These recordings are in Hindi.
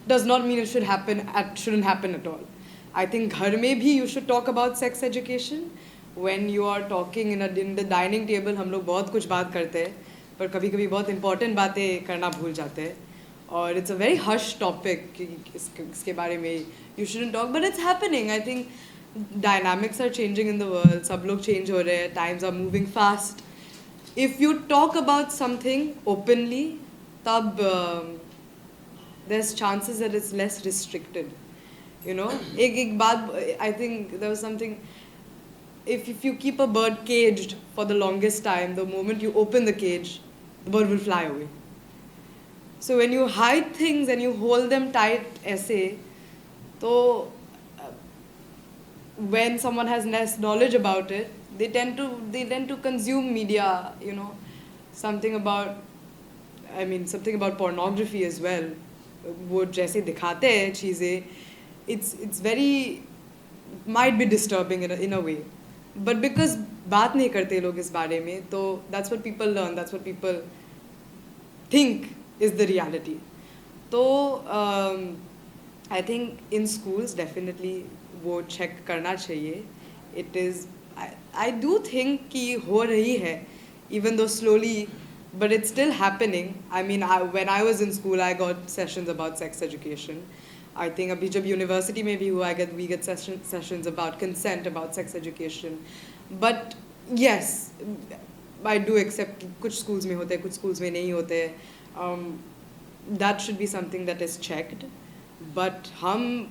does not mean it shouldn't happen at all. I think घर में भी you should talk about sex education. When you are talking in the dining table, हम लोग बहुत कुछ बात करते हैं, पर कभी कभी बहुत important बातें करना भूल जाते हैं. और it's a very hush topic कि इसके बारे में you shouldn't talk, but it's happening. I think dynamics are changing in the world. सब लोग change हो रहे हैं. Times are moving fast. If you talk about something openly, तब there's chances that it's less restricted. You know, एक बात, I think there was something. If you keep a bird caged for the longest time, the moment you open the cage, the bird will fly away. So when you hide things and you hold them tight, essay, so when someone has less knowledge about it, they tend to consume media. You know, something about pornography as well. वो जैसे दिखाते हैं चीज़ें, it's very might be disturbing in a way. But because बात नहीं करते लोग इस बारे में, तो that's what people learn, that's what people think is the reality. So I think in schools definitely वो check करना चाहिए. It is, I do think कि हो रही है, even though slowly, but it's still happening. I mean, when I was in school, I got sessions about sex education. I think अभी जब university में भी हुआ, we get sessions about consent, about sex education. But yes, I do accept कुछ schools में होते हैं, कुछ schools में नहीं होते हैं. That should be something that is checked. But हम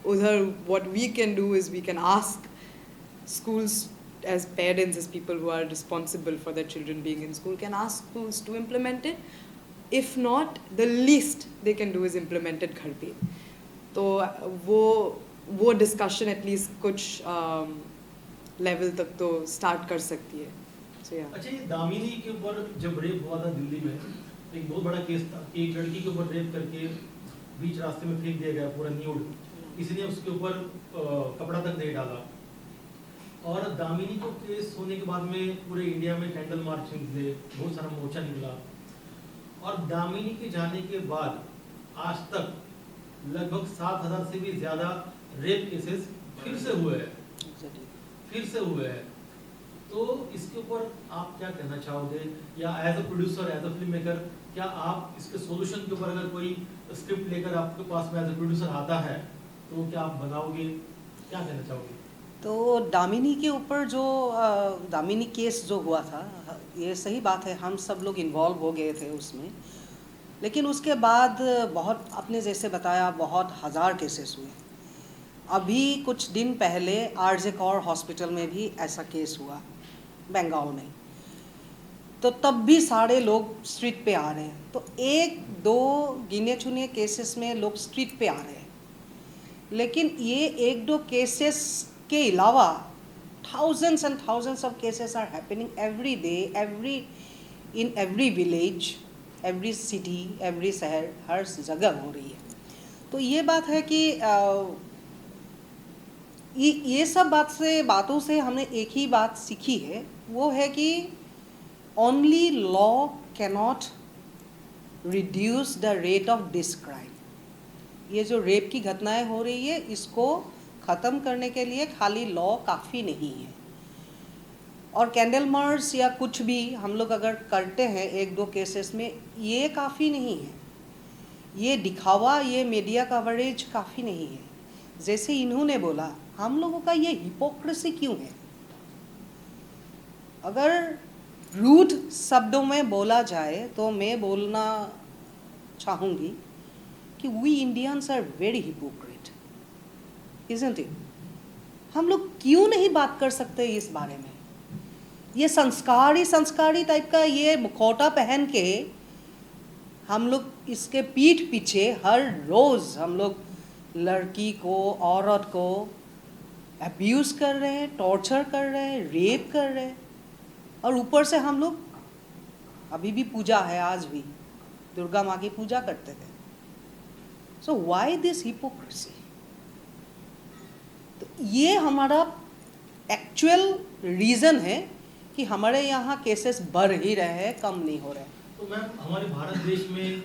उधर, what we can do is we can ask schools, as parents, as people who are responsible for their children being in school, can ask schools to implement it. If not, the least they can do is implement it घर पे. तो वो discussion at least कुछ level तक तो start कर सकती है. So yeah. अच्छा, ये दामिनी के ऊपर जब रेप हुआ था दिल्ली में, एक बहुत बड़ा केस था कि एक लड़की के ऊपर रेप करके बीच रास्ते में फेंक दिया गया पूरा न्यूड. किसी ने उसके ऊपर कपड़ा तक नहीं डाला. और दामिनी को केस होने के बाद में पूरे इंडिया में कैंडल मार्च निकले, बहुत सारा मोर्चा निकला. और दामिनी के जाने के बाद आज तक लगभग 7,000 से भी ज्यादा रेप केसेस फिर से हुए हैं. तो इसके ऊपर आप क्या कहना चाहोगे, या as a producer, as a filmmaker, क्या आप इसके सॉल्यूशन के ऊपर अगर कोई स्क्रिप्ट लेकर आपके पास में एज अ प्रोड्यूसर आता है तो क्या आप बनाओगे, क्या कहना चाहोगे? तो दामिनी के ऊपर जो दामिनी केस जो हुआ था, ये सही बात है, हम सब लोग इन्वॉल्व हो गए थे उसमें. लेकिन उसके बाद बहुत, आपने जैसे बताया, बहुत हज़ार केसेस हुए. अभी कुछ दिन पहले आरजे कौर हॉस्पिटल में भी ऐसा केस हुआ बंगाल में. तो तब भी सारे लोग स्ट्रीट पे आ रहे हैं. तो एक दो गिने चुने केसेस में लोग स्ट्रीट पे आ रहे हैं. लेकिन ये एक दो केसेस के अलावा thousands and thousands of cases are happening every day, in every village, every city, every शहर, हर जगह हो रही है. तो ये बात है कि ये सब बातों से हमने एक ही बात सीखी है, वो है कि only law cannot reduce the rate of this crime. ये जो रेप की घटनाएं हो रही है, इसको ख़त्म करने के लिए खाली लॉ काफ़ी नहीं है. और कैंडल मार्च या कुछ भी हम लोग अगर करते हैं एक दो केसेस में, ये काफ़ी नहीं है. ये दिखावा, ये मीडिया कवरेज काफ़ी नहीं है. जैसे इन्होंने बोला, हम लोगों का ये हिपोक्रेसी क्यों है? अगर रूड शब्दों में बोला जाए तो मैं बोलना चाहूँगी कि we Indians are very hypocrite, isn't it? हम लोग क्यों नहीं बात कर सकते इस बारे में? ये संस्कारी टाइप का ये मुखौटा पहन के हम लोग इसके पीठ पीछे हर रोज़ हम लोग लड़की को, औरत को अब्यूज़ कर रहे हैं, टॉर्चर कर रहे हैं, रेप कर रहे हैं. और ऊपर से हम लोग, अभी भी पूजा है, आज भी दुर्गा माँ की पूजा करते थे. So why this hypocrisy? तो ये हमारा एक्चुअल रीज़न है कि हमारे यहाँ केसेस बढ़ ही रहे हैं, कम नहीं हो रहे. तो मैम, हमारे भारत देश में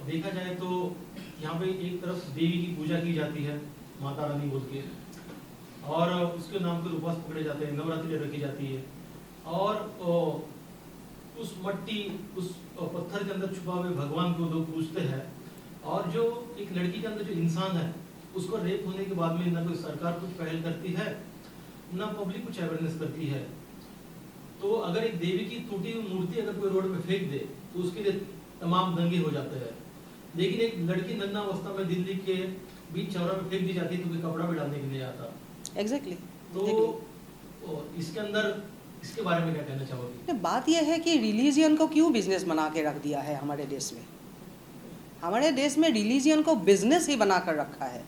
देखा जाए तो यहाँ पे एक तरफ देवी की पूजा की जाती है, माता रानी बोल के, और उसके नाम पर उपवास पकड़े जाते हैं, नवरात्रि रखी जाती है, और उस मट्टी, उस पत्थर के अंदर छुपा हुए भगवान को लोग पूजते हैं। और जो एक लड़की के अंदर जो इंसान है, उसको रेप होने के बाद में ना कोई सरकार कुछ पहल करती है, ना पब्लिक कुछ अवेयरनेस करती है। तो अगर एक देवी की टूटी हुई मूर्ति अगर कोई रोड में फेंक दे तो उसके लिए तमाम दंगे हो जाते हैं, लेकिन एक लड़की नन्ना अवस्था में दिल्ली के बीच चौरा में फेंक दी जाती है तो कोई कपड़ा भी डालने के नहीं आता। एग्जैक्टली। तो इसके अंदर, इसके बारे में क्या कहना चाहोगे? बात यह है कि रिलीजियन को क्यों बिजनेस बना के रख दिया है हमारे देश में। हमारे देश में रिलीजियन को बिजनेस ही बना कर रखा है।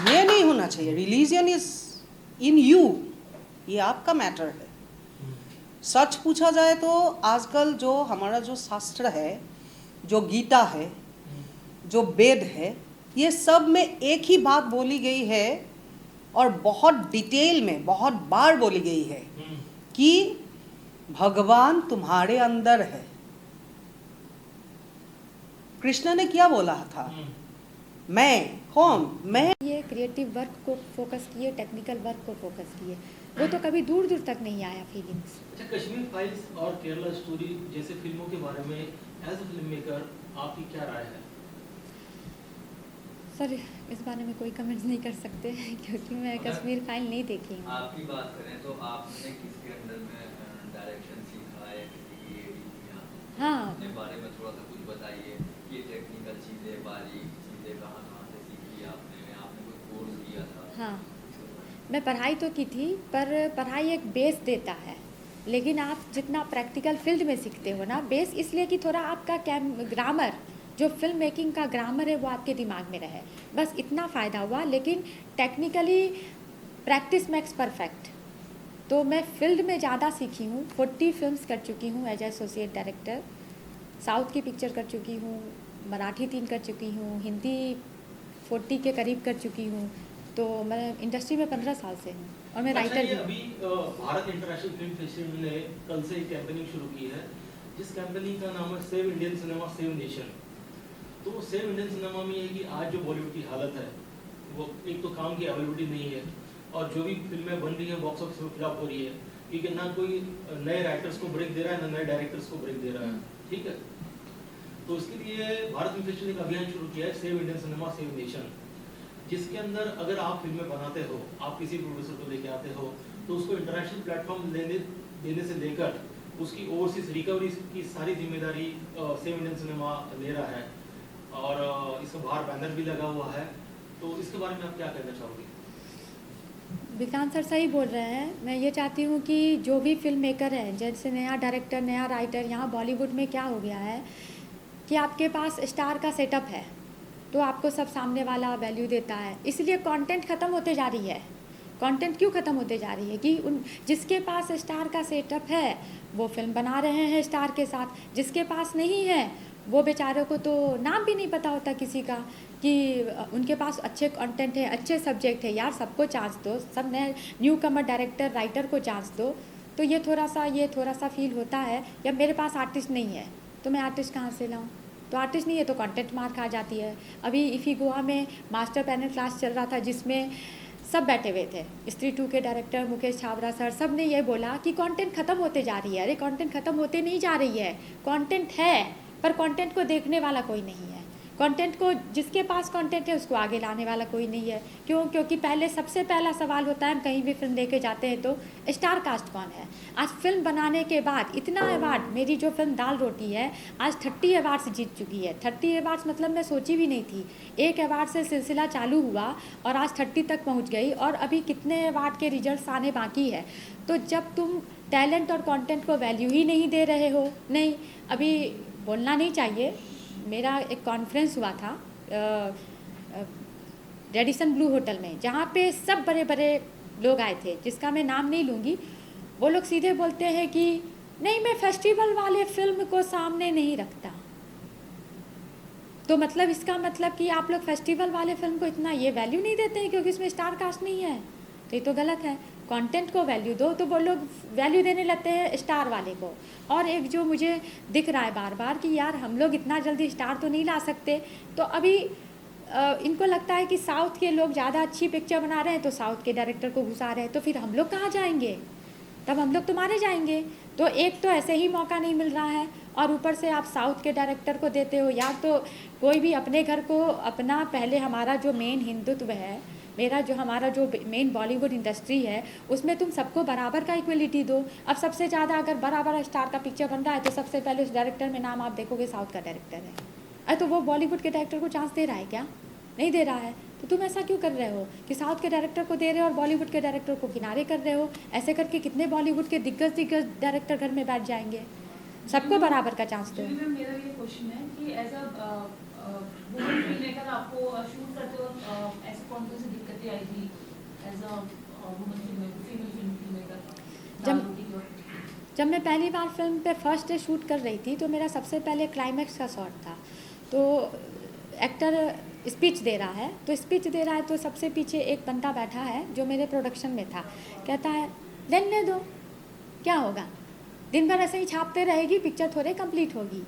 ये नहीं होना चाहिए। रिलीजियन इज इन यू, ये आपका मैटर है। सच पूछा जाए तो आजकल जो हमारा जो शास्त्र है, जो गीता है, जो वेद है, ये सब में एक ही बात बोली गई है और बहुत डिटेल में बहुत बार बोली गई है कि भगवान तुम्हारे अंदर है। कृष्ण ने क्या बोला था? मैं कौन? मैं। ये क्रिएटिव वर्क को फोकस किए, टेक्निकल वर्क को फोकस किए, वो तो कभी दूर दूर तक नहीं आया फीलिंग्स। अच्छा, कश्मीर फाइल्स और केरला स्टोरी जैसे फिल्मों के बारे में एज अ फिल्म मेकर आपकी क्या राय है? सर, इस बारे में कोई कमेंट्स नहीं कर सकते क्योंकि मैं कश्मीर फाइल नहीं देखी हूँ। आपकी बात करें तो आपने किसके अंडर में डायरेक्शन सीखा है, किसी की एडिटिंग या हाँ, अपने बारे में थोड़ा सा कुछ बताइए। ये टेक्निकल चीज़ें, बारीक चीज़ें कहाँ से सीखी आपने? आपने कोई कोर्स किया था? हाँ, मैं पढ़ाई तो की थी, पर पढ़ाई एक बेस देता है, लेकिन आप जितना प्रैक्टिकल फील्ड में सीखते हो ना, बेस इसलिए कि थोड़ा आपका ग्रामर, जो फिल्म मेकिंग का ग्रामर है वो आपके दिमाग में रहे, बस इतना फ़ायदा हुआ। लेकिन टेक्निकली प्रैक्टिस मेक्स परफेक्ट। तो मैं फील्ड में ज़्यादा सीखी हूँ। 40 फिल्म्स कर चुकी हूँ एज एसोसिएट डायरेक्टर। साउथ की पिक्चर कर चुकी हूँ, मराठी 3 कर चुकी हूँ, हिंदी 40 के करीब कर चुकी हूँ। तो मैं इंडस्ट्री में 15 साल से हूँ और मैं राइटर भी। अभी भारत इंटरनेशनल फिल्म फेस्टिवल ने कल से एक कैंपेनिंग शुरू की है, जिस कैंपेनिंग का नाम है save Indian cinema save nation. तो सेव इंडियन सिनेमा में ये कि आज जो बॉलीवुड की हालत है, वो एक तो काम की अवेलेबिलिटी नहीं है, और जो भी फिल्में बन रही हैं बॉक्स ऑफिस में फ्लॉप हो रही है, क्योंकि ना कोई नए राइटर्स को ब्रेक दे रहा है, ना नए डायरेक्टर्स को ब्रेक दे रहा है। ठीक है, तो इसके लिए भारत फिल्म फेस्टिवल ने एक अभियान शुरू किया है, save Indian cinema save nation, जिसके अंदर अगर आप फिल्में बनाते हो, आप किसी प्रोड्यूसर को लेके आते हो, तो उसको इंटरनेशनल प्लेटफॉर्म देने से लेकर उसकी ओवरसीज रिकवरी की सारी जिम्मेदारी सेव इंडियन सिनेमा ले रहा है, और इसका बाहर बैनर भी लगा हुआ है। तो इसके बारे में आप क्या कहना चाहोगे? विक्रांत सर सही बोल रहे हैं। मैं ये चाहती हूँ कि जो भी फिल्म मेकर है, जैसे नया डायरेक्टर, नया राइटर, यहाँ बॉलीवुड में क्या हो गया है कि आपके पास स्टार का सेटअप है तो आपको सब सामने वाला वैल्यू देता है, इसलिए कंटेंट ख़त्म होते जा रही है। कंटेंट क्यों ख़त्म होते जा रही है कि जिसके पास स्टार का सेटअप है वो फिल्म बना रहे हैं स्टार के साथ, जिसके पास नहीं है वो बेचारों को तो नाम भी नहीं पता होता किसी का कि उनके पास अच्छे कंटेंट है, अच्छे सब्जेक्ट है। यार, सबको चांस दो, सब नए न्यू कमर डायरेक्टर राइटर को चांस दो। तो ये थोड़ा सा फील होता है। या मेरे पास आर्टिस्ट नहीं है तो मैं आर्टिस्ट कहाँ से लाऊं? तो आर्टिस्ट नहीं है तो कंटेंट मार खा जाती है। अभी इफ़ी गोवा में मास्टर पैनल क्लास चल रहा था जिसमें सब बैठे हुए थे, स्त्री 2 के डायरेक्टर मुकेश छाबड़ा सर, सब ने ये बोला कि कंटेंट ख़त्म होते जा रही है। अरे कंटेंट ख़त्म होते नहीं जा रही है, कंटेंट है पर कंटेंट को देखने वाला कोई नहीं है। कंटेंट को, जिसके पास कंटेंट है उसको आगे लाने वाला कोई नहीं है। क्यों? क्योंकि पहले सबसे पहला सवाल होता है, हम कहीं भी फिल्म लेके जाते हैं तो स्टार कास्ट कौन है। आज फिल्म बनाने के बाद इतना अवार्ड, मेरी जो फिल्म दाल रोटी है आज 30 अवार्ड्स जीत चुकी है। 30 अवार्ड्स मतलब मैं सोची भी नहीं थी। एक अवार्ड से सिलसिला चालू हुआ और आज 30 तक पहुँच गई, और अभी कितने अवार्ड के रिजल्ट आने बाकी है। तो जब तुम टैलेंट और कॉन्टेंट को वैल्यू ही नहीं दे रहे हो, नहीं, अभी बोलना नहीं चाहिए, मेरा एक कॉन्फ्रेंस हुआ था रेडिसन ब्लू होटल में, जहाँ पे सब बड़े बड़े लोग आए थे, जिसका मैं नाम नहीं लूँगी। वो लोग सीधे बोलते हैं कि नहीं, मैं फेस्टिवल वाले फिल्म को सामने नहीं रखता। तो मतलब इसका मतलब कि आप लोग फेस्टिवल वाले फिल्म को इतना ये वैल्यू नहीं देते हैं क्योंकि इसमें स्टार कास्ट नहीं है, तो ये तो गलत है। कंटेंट को वैल्यू दो, तो वो लोग वैल्यू देने लगते हैं स्टार वाले को। और एक जो मुझे दिख रहा है बार बार कि यार हम लोग इतना जल्दी स्टार तो नहीं ला सकते, तो अभी इनको लगता है कि साउथ के लोग ज़्यादा अच्छी पिक्चर बना रहे हैं तो साउथ के डायरेक्टर को घुसा रहे हैं, तो फिर हम लोग कहाँ जाएंगे, तब हम लोग तो मारे जाएंगे। तो एक तो ऐसे ही मौका नहीं मिल रहा है, और ऊपर से आप साउथ के डायरेक्टर को देते हो। या तो कोई भी अपने घर को अपना, पहले हमारा जो मेन हिंदुत्व है, हमारा जो मेन बॉलीवुड इंडस्ट्री है, उसमें तुम सबको बराबर का इक्वलिटी दो। अब सबसे ज़्यादा अगर बराबर स्टार का पिक्चर बन रहा है तो सबसे पहले उस डायरेक्टर में नाम आप देखोगे साउथ का डायरेक्टर है। अरे तो वो बॉलीवुड के डायरेक्टर को चांस दे रहा है क्या? नहीं दे रहा है। तो तुम ऐसा क्यों कर रहे हो कि साउथ के डायरेक्टर को दे रहे हो और बॉलीवुड के डायरेक्टर को किनारे कर रहे हो? ऐसे करके कितने बॉलीवुड के दिग्गज डायरेक्टर घर में बैठ जाएंगे। सबको बराबर का चांस दो। मैम मेरा ये क्वेश्चन है कि as a woman filmmaker आपको शूट करते वक्त ऐसी कौन सी दिक्कतें आई थी as a woman filmmaker, female film maker? जब मैं पहली बार फिल्म पे फर्स्ट डे शूट कर रही थी तो मेरा सबसे पहले क्लाइमैक्स का शॉट था। तो एक्टर स्पीच दे रहा है, तो सबसे पीछे एक बंदा बैठा है जो मेरे प्रोडक्शन में था, कहता है लेने दो, क्या होगा, दिन भर ऐसे ही छापते रहेगी, पिक्चर थोड़े कंप्लीट होगी।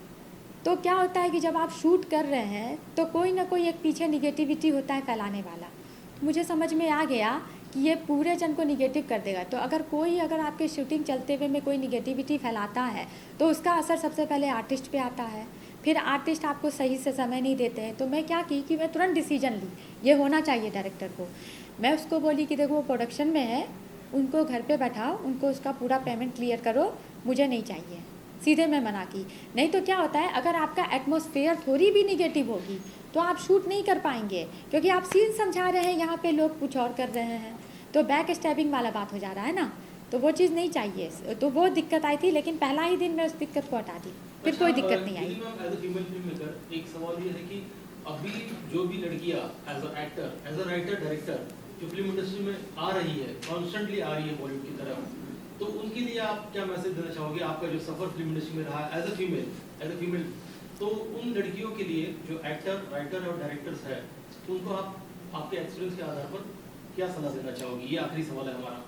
तो क्या होता है कि जब आप शूट कर रहे हैं तो कोई ना कोई एक पीछे निगेटिविटी होता है फैलाने वाला। तो मुझे समझ में आ गया कि ये पूरे जन को निगेटिव कर देगा। तो अगर आपके शूटिंग चलते हुए में कोई निगेटिविटी फैलाता है तो उसका असर सबसे पहले आर्टिस्ट पे आता है। फिर आर्टिस्ट आपको सही से समय नहीं देते हैं। तो मैं क्या की कि मैं तुरंत डिसीजन ली, ये होना चाहिए डायरेक्टर को। मैं उसको बोली कि देखो वो प्रोडक्शन में है, उनको घर पे बैठाओ, उनको उसका पूरा पेमेंट क्लियर करो, मुझे नहीं चाहिए। सीधे मैं मना की। नहीं तो क्या होता है, अगर आपका एटमॉस्फेयर थोड़ी भी निगेटिव होगी तो आप शूट नहीं कर पाएंगे, क्योंकि आप सीन समझा रहे हैं, यहाँ पे लोग कुछ और कर रहे हैं, तो बैक स्टैबिंग वाला बात हो जा रहा है ना। तो वो चीज़ नहीं चाहिए। तो वो दिक्कत आई थी, लेकिन पहला ही दिन मैं उस दिक्कत को हटा दी, फिर कोई दिक्कत नहीं आई। As a female film maker एक सवाल ये है कि अभी जो भी लड़कियां as a actor, as a writer, director जो फिल्म इंडस्ट्री में आ रही है, कॉन्स्टेंटली आ रही है बॉलीवुड की तरफ, तो उनके लिए आप क्या मैसेज देना चाहोगे? आपका जो सफर फिल्म इंडस्ट्री में रहा है एज अ फीमेल, तो उन लड़कियों के लिए जो एक्टर, राइटर और डायरेक्टर्स है, तो उनको आप आपके एक्सपीरियंस के आधार पर क्या सलाह देना चाहोगे? ये आखिरी सवाल है हमारा।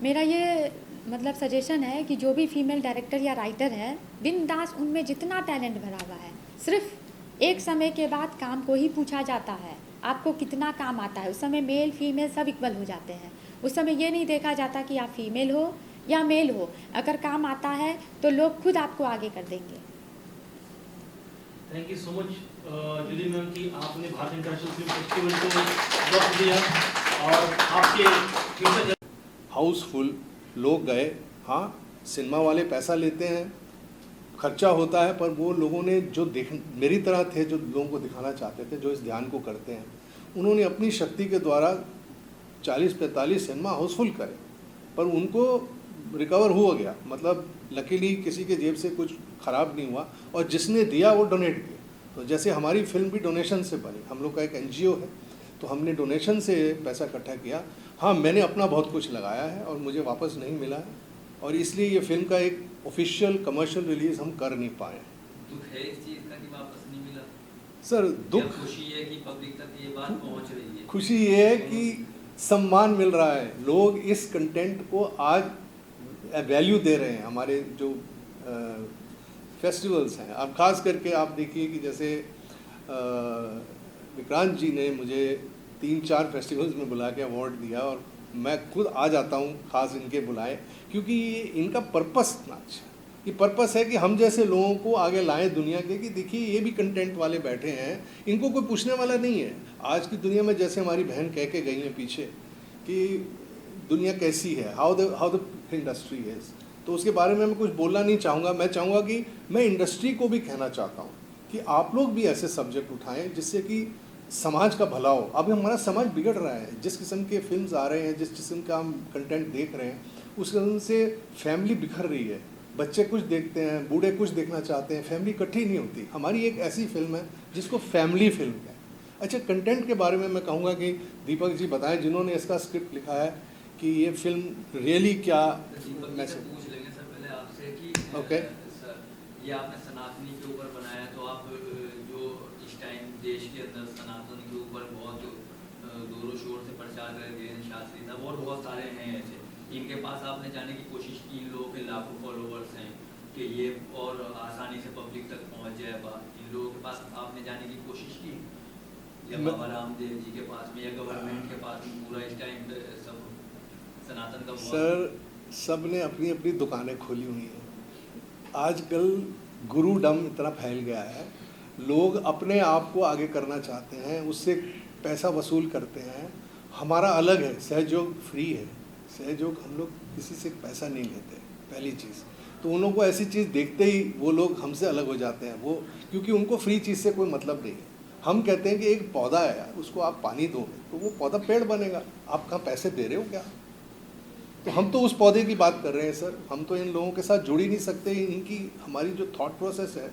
मेरा ये मतलब सजेशन है कि जो भी फीमेल डायरेक्टर या राइटर है, बिंदास उनमें जितना टैलेंट भरा हुआ है, सिर्फ एक समय के बाद काम को ही पूछा जाता है, आपको कितना काम आता है। उस समय मेल फीमेल सब इक्वल हो जाते हैं। उस समय ये नहीं देखा जाता कि आप फीमेल हो या मेल हो, अगर काम आता है तो लोग खुद आपको आगे कर देंगे। Thank you so much Julie ma'am कि आपने भारत इंटरनेशनल फिल्म फेस्टिवल को वक्त दिया और आपके फ्यूचर हाउसफुल लोग गए। हाँ, सिनेमा वाले पैसा लेते हैं, खर्चा होता है, पर वो लोगों ने जो मेरी तरह थे, जो लोगों को दिखाना चाहते थे, जो इस ध्यान को करते हैं, उन्होंने अपनी शक्ति के द्वारा 40-45 सिनेमा हाउसफुल करे, पर उनको रिकवर हुआ गया। मतलब लकीली किसी के जेब से कुछ ख़राब नहीं हुआ, और जिसने दिया वो डोनेट किया। तो जैसे हमारी फिल्म भी डोनेशन से बनी, हम लोग का एक NGO है, तो हमने डोनेशन से पैसा इकट्ठा किया। हाँ, मैंने अपना बहुत कुछ लगाया है और मुझे वापस नहीं मिला है, और इसलिए ये फिल्म का एक ऑफिशियल कमर्शियल रिलीज़ हम कर नहीं पाए। दुख है इस चीज़ का कि वापस नहीं मिला? सर दुख, खुशी है कि पब्लिक तक ये बात पहुंच रही है? खुशी ये है कि सम्मान मिल रहा है, लोग इस कंटेंट को आज वैल्यू दे रहे हैं। हमारे जो फेस्टिवल्स हैं, अब ख़ास करके आप देखिए कि जैसे विक्रांत जी ने मुझे 3-4 फेस्टिवल्स में बुला के अवार्ड दिया, और मैं खुद आ जाता हूँ ख़ास इनके बुलाए, क्योंकि इनका पर्पस इतना अच्छा है। ये पर्पस है कि हम जैसे लोगों को आगे लाएं दुनिया के, कि देखिए ये भी कंटेंट वाले बैठे हैं, इनको कोई पूछने वाला नहीं है। आज की दुनिया में जैसे हमारी बहन कह के गई हैं पीछे कि दुनिया कैसी है, हाउ द इंडस्ट्री इज़, तो उसके बारे में मैं कुछ बोलना नहीं चाहूँगा। मैं चाहूँगा कि मैं इंडस्ट्री को भी कहना चाहता हूँ कि आप लोग भी ऐसे सब्जेक्ट उठाएं जिससे कि समाज का भला हो। अब हमारा समाज बिगड़ रहा है, जिस किस्म के फिल्म्स आ रहे हैं, जिस किस्म का हम कंटेंट देख रहे हैं, उस किस्म से फैमिली बिखर रही है। बच्चे कुछ देखते हैं, बूढ़े कुछ देखना चाहते हैं, फैमिली इकट्ठी नहीं होती। हमारी एक ऐसी फिल्म है जिसको फैमिली फिल्म है। अच्छा, कंटेंट के बारे में मैं कहूँगा कि दीपक जी बताएं, जिन्होंने इसका स्क्रिप्ट लिखा है, कि ये फिल्म रियली क्या मैसेज। पूछ लेंगे सर पहले आपसे कि ओके सर, ये आपने सनातनी के ऊपर बनाया, तो आप जो इस टाइम देश के अंदर सनातन के ऊपर बहुत जोरों शोर से प्रचार कर रहे हैं, शास्त्री साहब और बहुत सारे हैं ऐसे, इनके पास आपने जाने की कोशिश की, इन लोगों के लाखों फॉलोवर्स हैं कि ये और आसानी से पब्लिक तक पहुंच जाए बात, इन लोगों के पास आपने जाने की कोशिश की या मैं- बाबा रामदेव जी के पास में या गवर्नमेंट के पास में? पूरा इस टाइम पे सब सनातन का सर सब ने अपनी अपनी दुकानें खोली हुई हैं। आजकल गुरुडम इतना फैल गया है, लोग अपने आप को आगे करना चाहते हैं, उससे पैसा वसूल करते हैं। हमारा अलग है, सहयोग फ्री है, सहयोग हम लोग किसी से पैसा नहीं लेते पहली चीज़। तो उन लोगों को ऐसी चीज़ देखते ही वो लोग हमसे अलग हो जाते हैं, वो क्योंकि उनको फ्री चीज़ से कोई मतलब नहीं है। हम कहते हैं कि एक पौधा है यार, उसको आप पानी दो तो वो पौधा पेड़ बनेगा, आप कहाँ पैसे दे रहे हो क्या? तो हम तो उस पौधे की बात कर रहे हैं सर, हम तो इन लोगों के साथ जुड़ ही नहीं सकते। इनकी हमारी जो थॉट प्रोसेस है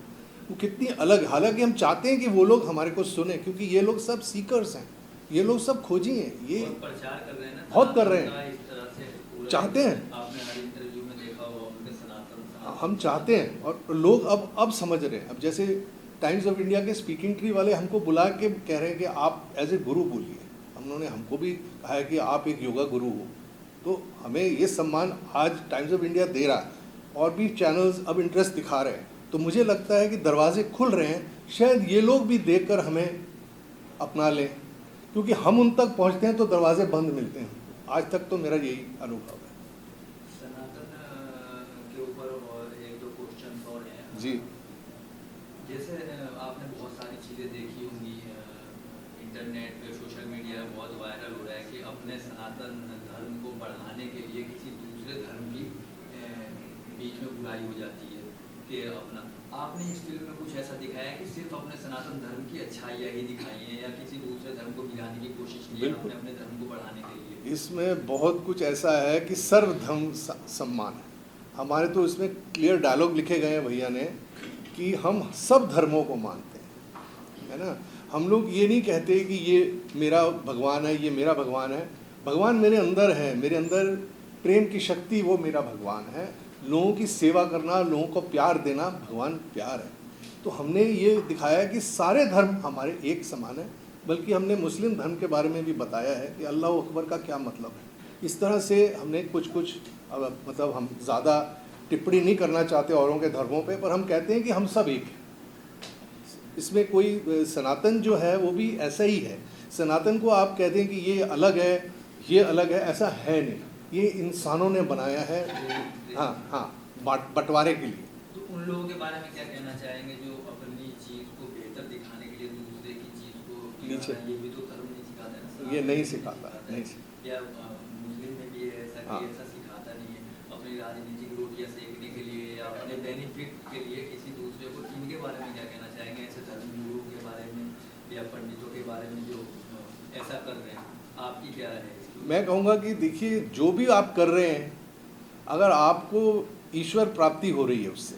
वो कितनी अलग, हालांकि हम चाहते हैं कि वो लोग हमारे को सुने, क्योंकि ये लोग सब सीकर्स हैं, ये लोग सब खोजी हैं, ये बहुत प्रचार कर रहे हैं ना, बहुत कर रहे हैं। सनातन का इस तरह से पूरा चाहते हैं। आपने हर इंटरव्यू में देखा होगा उनके सनातन हम चाहते हैं, और लोग अब समझ रहे हैं। अब जैसे टाइम्स ऑफ इंडिया के स्पीकिंग ट्री वाले हमको बुला के कह रहे हैं कि आप एज ए गुरु बोलिए। उन्होंने हमको भी कहा है कि आप एक योगा गुरु हो, तो हमें ये सम्मान आज टाइम्स ऑफ इंडिया दे रहा है, और भी चैनल्स अब इंटरेस्ट दिखा रहे हैं। तो मुझे लगता है कि दरवाजे खुल रहे हैं, शायद ये लोग भी देखकर हमें अपना लें, क्योंकि हम उन तक पहुंचते हैं तो दरवाजे बंद मिलते हैं। आज तक तो मेरा यही अनुभव है। सनातन के ऊपर और एक दो क्वेश्चन और हैं जी जैसे आपने बहुत सारी चीज़ें देखी होंगी इंटरनेट पे, सोशल मीडिया में बहुत वायरल हो रहा है कि अपने सनातन धर्म को बढ़ाने के लिए किसी दूसरे धर्म की बीच में बुराई हो जाती है कि अपना। आपने इस फिल्म में कुछ ऐसा दिखाया है कि सिर्फ अपने सनातन धर्म की अच्छाइयाँ ही दिखाई हैं या किसी दूसरे धर्म को गिराने की कोशिश की है बिल्कुल। आपने अपने धर्म को बढ़ाने के लिए? इसमें बहुत कुछ ऐसा है कि सर्वधर्म सम्मान है हमारे। तो इसमें क्लियर डायलॉग लिखे गए हैं भैया ने कि हम सब धर्मों को मानते हैं, है ना। हम लोग ये नहीं कहते कि ये मेरा भगवान है, ये मेरा भगवान है। भगवान मेरे अंदर है, मेरे अंदर प्रेम की शक्ति वो मेरा भगवान है। लोगों की सेवा करना, लोगों को प्यार देना, भगवान प्यार है। तो हमने ये दिखाया कि सारे धर्म हमारे एक समान है। बल्कि हमने मुस्लिम धर्म के बारे में भी बताया है कि अल्लाह अकबर का क्या मतलब है। इस तरह से हमने कुछ मतलब हम ज़्यादा टिप्पणी नहीं करना चाहते औरों के धर्मों पे, पर हम कहते हैं कि हम सब एक हैं। इसमें कोई सनातन जो है वो भी ऐसा ही है। सनातन को आप कहते हैं कि ये अलग है, ये अलग है, ऐसा है नहीं। ये इंसानों ने बनाया है, हाँ, बंटवारे के लिए। तो उन लोगों के बारे में क्या कहना चाहेंगे जो अपनी चीज़ को बेहतर दिखाने के लिए दूसरे की चीज़ को नीचे, ये भी तो धर्म नहीं सिखाता है ना? ये नहीं सिखाता, नहीं या मुस्लिम में भी ऐसा हाँ। कि ऐसा सिखाता नहीं है अपनी राजनीतिक रोटियां सेकने के लिए या अपने बेनिफिट के लिए किसी दूसरे को। इनके बारे में क्या कहना चाहेंगे ऐसे धर्मगुरुओं के बारे में या पंडितों के बारे में जो ऐसा कर रहे हैं? आपकी क्या राय है? मैं कहूँगा कि देखिए, जो भी आप कर रहे हैं, अगर आपको ईश्वर प्राप्ति हो रही है, उससे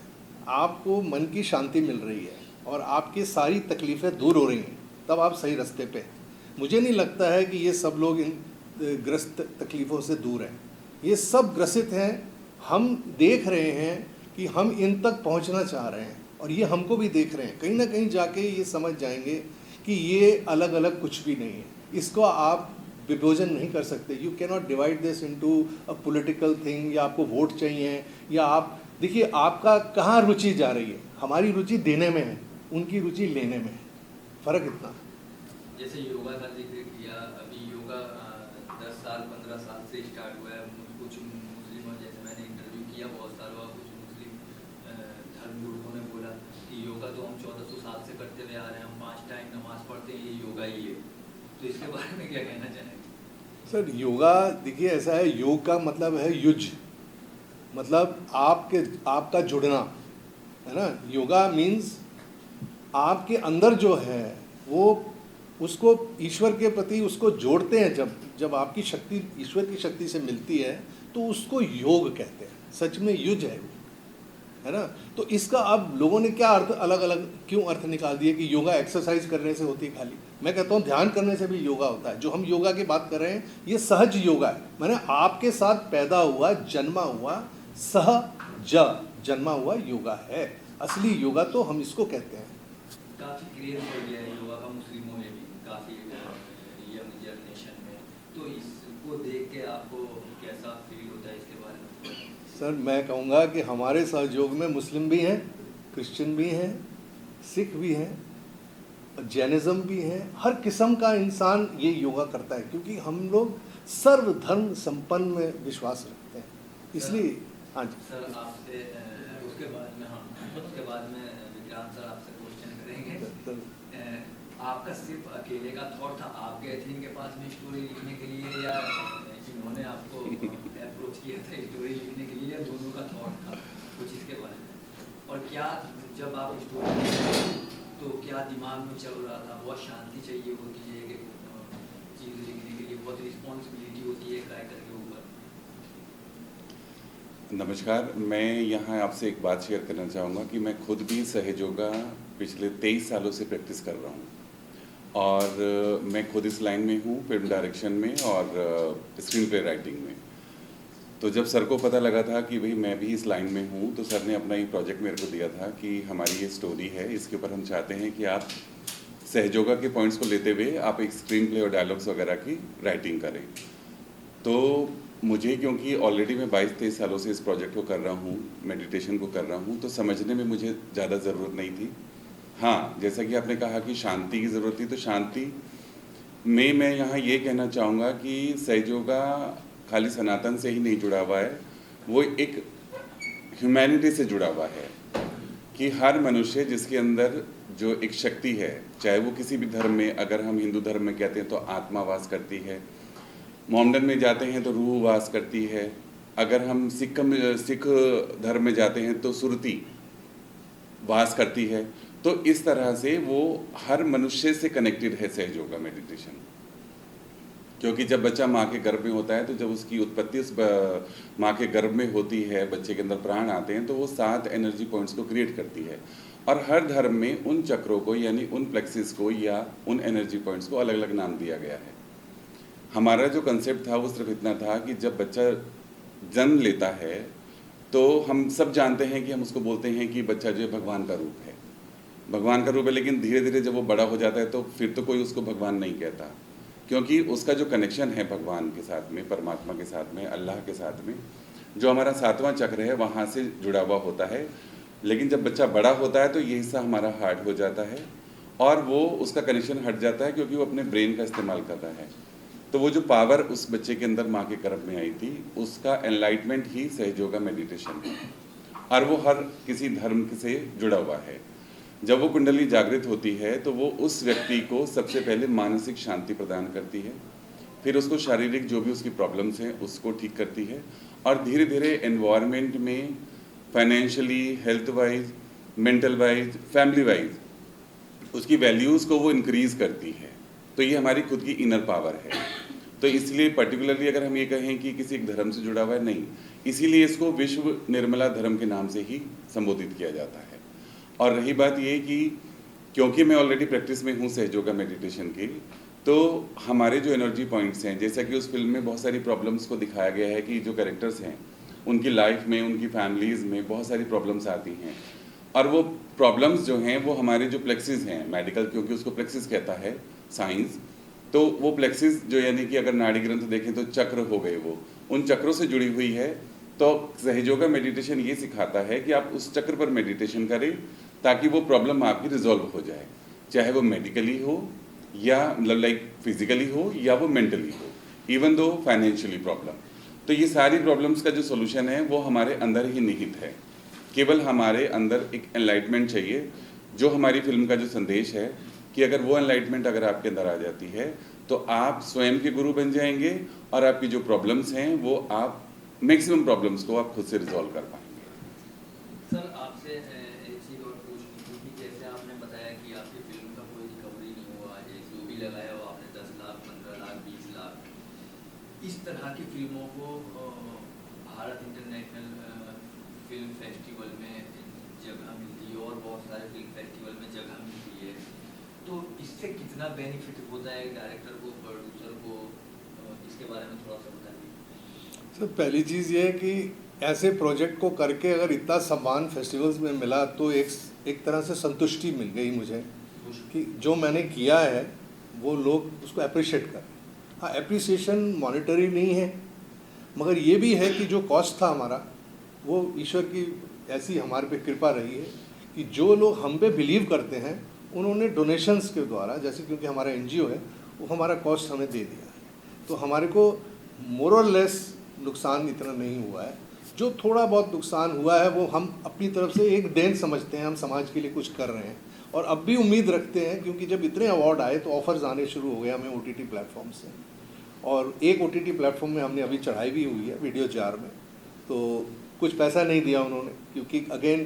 आपको मन की शांति मिल रही है और आपकी सारी तकलीफ़ें दूर हो रही हैं, तब आप सही रास्ते पे हैं। मुझे नहीं लगता है कि ये सब लोग इन ग्रस्त तकलीफ़ों से दूर हैं। ये सब ग्रसित हैं। हम देख रहे हैं कि हम इन तक पहुंचना चाह रहे हैं, और ये हमको भी देख रहे हैं। कहीं ना कहीं जाके ये समझ जाएंगे कि ये अलग अलग कुछ भी नहीं है। इसको आप विभोजन नहीं कर सकते। You can not divide this into a political thing, या आपको वोट चाहिए, या आप देखिए आपका कहाँ रुचि जा रही है। हमारी रुचि देने में है, उनकी रुचि लेने में है। फ़र्क इतना है। जैसे योगा का जिक्र किया, अभी योगा 10 साल 15 साल से स्टार्ट हुआ है। कुछ मुस्लिम, जैसे मैंने इंटरव्यू किया बहुत सालों, कुछ मुस्लिम धर्मगुरुओं ने बोला कि योगा तो हम 1400 साल से करते हुए आ रहे हैं, हम 5 टाइम नमाज पढ़ते हैं, ये योगा ही है। तो इसके बारे में क्या कहना चाहेंगे? सर योगा देखिए ऐसा है, योग का मतलब है युज, मतलब आपका जुड़ना, है ना। योगा मीन्स आपके अंदर जो है वो उसको ईश्वर के प्रति उसको जोड़ते हैं। जब आपकी शक्ति ईश्वर की शक्ति से मिलती है तो उसको योग कहते हैं। सच में युज है ना। तो इसका अब लोगों ने क्या अर्थ अलग अलग क्यों अर्थ निकाल दिए कि योगा एक्सरसाइज करने से होती है खाली। मैं कहता हूँ ध्यान करने से भी योगा होता है। जो हम योगा की बात कर रहे हैं ये सहज योगा है, माने आपके साथ पैदा हुआ, जन्मा हुआ, सहज जन्मा हुआ योगा है। असली योगा तो हम इसको कहते हैं। काफ़ी क्रेज हो गया है योगा का मुस्लिमों में भी, काफ़ी यंग जनरेशन में। तो इसको देख के आपको कैसा फील होता है सर मैं कहूँगा कि हमारे सहयोग में मुस्लिम भी हैं, क्रिश्चियन भी हैं, सिख भी हैं, जैनिज़्म भी हैं। हर किस्म का इंसान ये योगा करता है, क्योंकि हम लोग सर्वधर्म संपन्न में विश्वास रखते हैं, इसलिए। हाँ जी सर आपसे उसके बाद में उसके बाद में विक्रांत सर आपसे क्वेश्चन करेंगे। आपका सिर्फ अकेले का थॉट था, आप गए थे इनके पास में स्टोरी लिखने के लिए, या इन्होंने आपको अप्रोच किया था स्टोरी लिखने के लिए, या दोनों का थॉट था कुछ इसके बारे में? और क्या जब आप स्टोरी लिखते तो क्या दिमाग में चल रहा था? बहुत शांति चाहिए होती है कि चीज़ लिखने के लिए, बहुत रिस्पॉन्सिबिलिटी होती है राइटर के ऊपर। नमस्कार, मैं यहाँ आपसे एक बात शेयर करना चाहूँगा कि मैं खुद भी सहयोगा पिछले 23 सालों से प्रैक्टिस कर रहा हूँ, और मैं खुद इस लाइन में हूँ, फिल्म डायरेक्शन में और स्क्रीन प्ले राइटिंग में। तो जब सर को पता लगा था कि भाई मैं भी इस लाइन में हूँ, तो सर ने अपना एक प्रोजेक्ट मेरे को दिया था कि हमारी ये स्टोरी है, इसके ऊपर हम चाहते हैं कि आप सहयोगा के पॉइंट्स को लेते हुए आप एक स्क्रीन प्ले और डायलॉग्स वगैरह की राइटिंग करें। तो मुझे, क्योंकि ऑलरेडी मैं 22-23 सालों से इस प्रोजेक्ट को कर रहा हूँ, मेडिटेशन को कर रहा हूँ, तो समझने में मुझे ज़्यादा ज़रूरत नहीं थी। हाँ, जैसा कि आपने कहा कि शांति की ज़रूरत थी, तो शांति में मैं यहाँ ये कहना चाहूँगा कि सहयोगा खाली सनातन से ही नहीं जुड़ा हुआ है, वो एक ह्यूमैनिटी से जुड़ा हुआ है कि हर मनुष्य जिसके अंदर जो एक शक्ति है, चाहे वो किसी भी धर्म में, अगर हम हिंदू धर्म में कहते हैं तो आत्मा वास करती है, मोहम्मदन में जाते हैं तो रूह वास करती है, अगर हम सिख धर्म में जाते हैं तो सुरती वास करती है। तो इस तरह से वो हर मनुष्य से कनेक्टेड है सहयोगा मेडिटेशन। क्योंकि जब बच्चा माँ के गर्भ में होता है, तो जब उसकी उत्पत्ति उस माँ के गर्भ में होती है, बच्चे के अंदर प्राण आते हैं, तो वो 7 एनर्जी पॉइंट्स को क्रिएट करती है। और हर धर्म में उन चक्रों को, यानी उन प्लेक्सिस को या उन एनर्जी पॉइंट्स को अलग अलग नाम दिया गया है। हमारा जो कंसेप्ट था वो सिर्फ इतना था कि जब बच्चा जन्म लेता है तो हम सब जानते हैं कि हम उसको बोलते हैं कि बच्चा जो है भगवान का रूप है, भगवान का रूप है। लेकिन धीरे धीरे जब वो बड़ा हो जाता है तो फिर तो कोई उसको भगवान नहीं कहता, क्योंकि उसका जो कनेक्शन है भगवान के साथ में, परमात्मा के साथ में, अल्लाह के साथ में, जो हमारा 7वां चक्र है वहाँ से जुड़ा हुआ होता है। लेकिन जब बच्चा बड़ा होता है तो ये हिस्सा हमारा हार्ट हो जाता है और वो उसका कनेक्शन हट जाता है, क्योंकि वो अपने ब्रेन का इस्तेमाल कर रहा है। तो वो जो पावर उस बच्चे के अंदर माँ के गर्भ में आई थी, उसका एनलाइटमेंट ही सहयोगा मेडिटेशन है, और वो हर किसी धर्म से जुड़ा हुआ है। जब वो कुंडली जागृत होती है तो वो उस व्यक्ति को सबसे पहले मानसिक शांति प्रदान करती है, फिर उसको शारीरिक जो भी उसकी प्रॉब्लम्स हैं उसको ठीक करती है, और धीरे धीरे एनवायरनमेंट में financially, health wise, mental wise, family wise उसकी वैल्यूज़ को वो इंक्रीज़ करती है। तो ये हमारी खुद की इनर पावर है। तो इसलिए पर्टिकुलरली अगर हम ये कहें कि किसी एक धर्म से जुड़ा हुआ है, नहीं, इसीलिए इसको विश्व निर्मला धर्म के नाम से ही संबोधित किया जाता है। और रही बात ये कि क्योंकि मैं ऑलरेडी प्रैक्टिस में हूँ सहयोगा मेडिटेशन की, तो हमारे जो एनर्जी पॉइंट्स हैं, जैसा कि उस फिल्म में बहुत सारी प्रॉब्लम्स को दिखाया गया है कि जो कैरेक्टर्स हैं उनकी लाइफ में, उनकी फैमिलीज़ में बहुत सारी प्रॉब्लम्स आती हैं, और वो प्रॉब्लम्स जो हैं वो हमारे जो प्लेक्सिस हैं, मेडिकल क्योंकि उसको प्लेक्सिस कहता है साइंस, तो वो प्लेक्सिस जो यानी कि अगर नाड़ी ग्रंथ देखें तो चक्र हो गए, वो उन चक्रों से जुड़ी हुई है। तो सहयोगा मेडिटेशन ये सिखाता है कि आप उस चक्र पर मेडिटेशन करें ताकि वो प्रॉब्लम आपकी रिजॉल्व हो जाए, चाहे वो मेडिकली हो या मतलब लाइक फिजिकली हो या वो मेंटली हो, इवन दो फाइनेंशियली प्रॉब्लम। तो ये सारी प्रॉब्लम्स का जो सोल्यूशन है वो हमारे अंदर ही निहित है। केवल हमारे अंदर एक एनलाइटमेंट चाहिए, जो हमारी फिल्म का जो संदेश है कि अगर वो एनलाइटमेंट अगर आपके अंदर आ जाती है तो आप स्वयं के गुरु बन जाएंगे, और आपकी जो प्रॉब्लम्स हैं वो आप मैक्सिमम प्रॉब्लम्स को आप खुद से रिजॉल्व कर पाएंगे। सर आपसे एक चीज़ और पूछनी थी कि जैसे आपने बताया कि आपकी फिल्म का कोई रिकवरी नहीं हुआ, जो भी लगाया हो आपने 10 लाख, 15 लाख, 20 लाख, इस तरह की फिल्मों को भारत इंटरनेशनल फिल्म फेस्टिवल में जगह मिलती है और बहुत सारे फिल्म फेस्टिवल में जगह मिलती है, तो इससे कितना बेनिफिट होता है डायरेक्टर को, प्रोड्यूसर को, इसके बारे में थोड़ा सा बताइए। सर पहली चीज़ ये है कि ऐसे प्रोजेक्ट को करके अगर इतना सम्मान फेस्टिवल्स में मिला तो एक तरह से संतुष्टि मिल गई मुझे कि जो मैंने किया है वो लोग उसको अप्रिशिएट करें। हाँ, एप्रिसिएशन मॉनेटरी नहीं है, मगर ये भी है कि जो कॉस्ट था हमारा वो ईश्वर की ऐसी हमारे पे कृपा रही है कि जो लोग हम पे बिलीव करते हैं उन्होंने डोनेशंस के द्वारा, जैसे क्योंकि हमारा एनजीओ है, वो हमारा कॉस्ट हमें दे दिया है, तो हमारे को मोर और लेस नुकसान इतना नहीं हुआ है। जो थोड़ा बहुत नुकसान हुआ है वो हम अपनी तरफ से एक देन समझते हैं, हम समाज के लिए कुछ कर रहे हैं और अब भी उम्मीद रखते हैं, क्योंकि जब इतने अवार्ड आए तो ऑफर्स आने शुरू हो गए हमें OTT प्लेटफॉर्म से, और एक OTT प्लेटफॉर्म में हमने अभी चढ़ाई भी हुई है वीडियो जार में, तो कुछ पैसा नहीं दिया उन्होंने, क्योंकि अगेन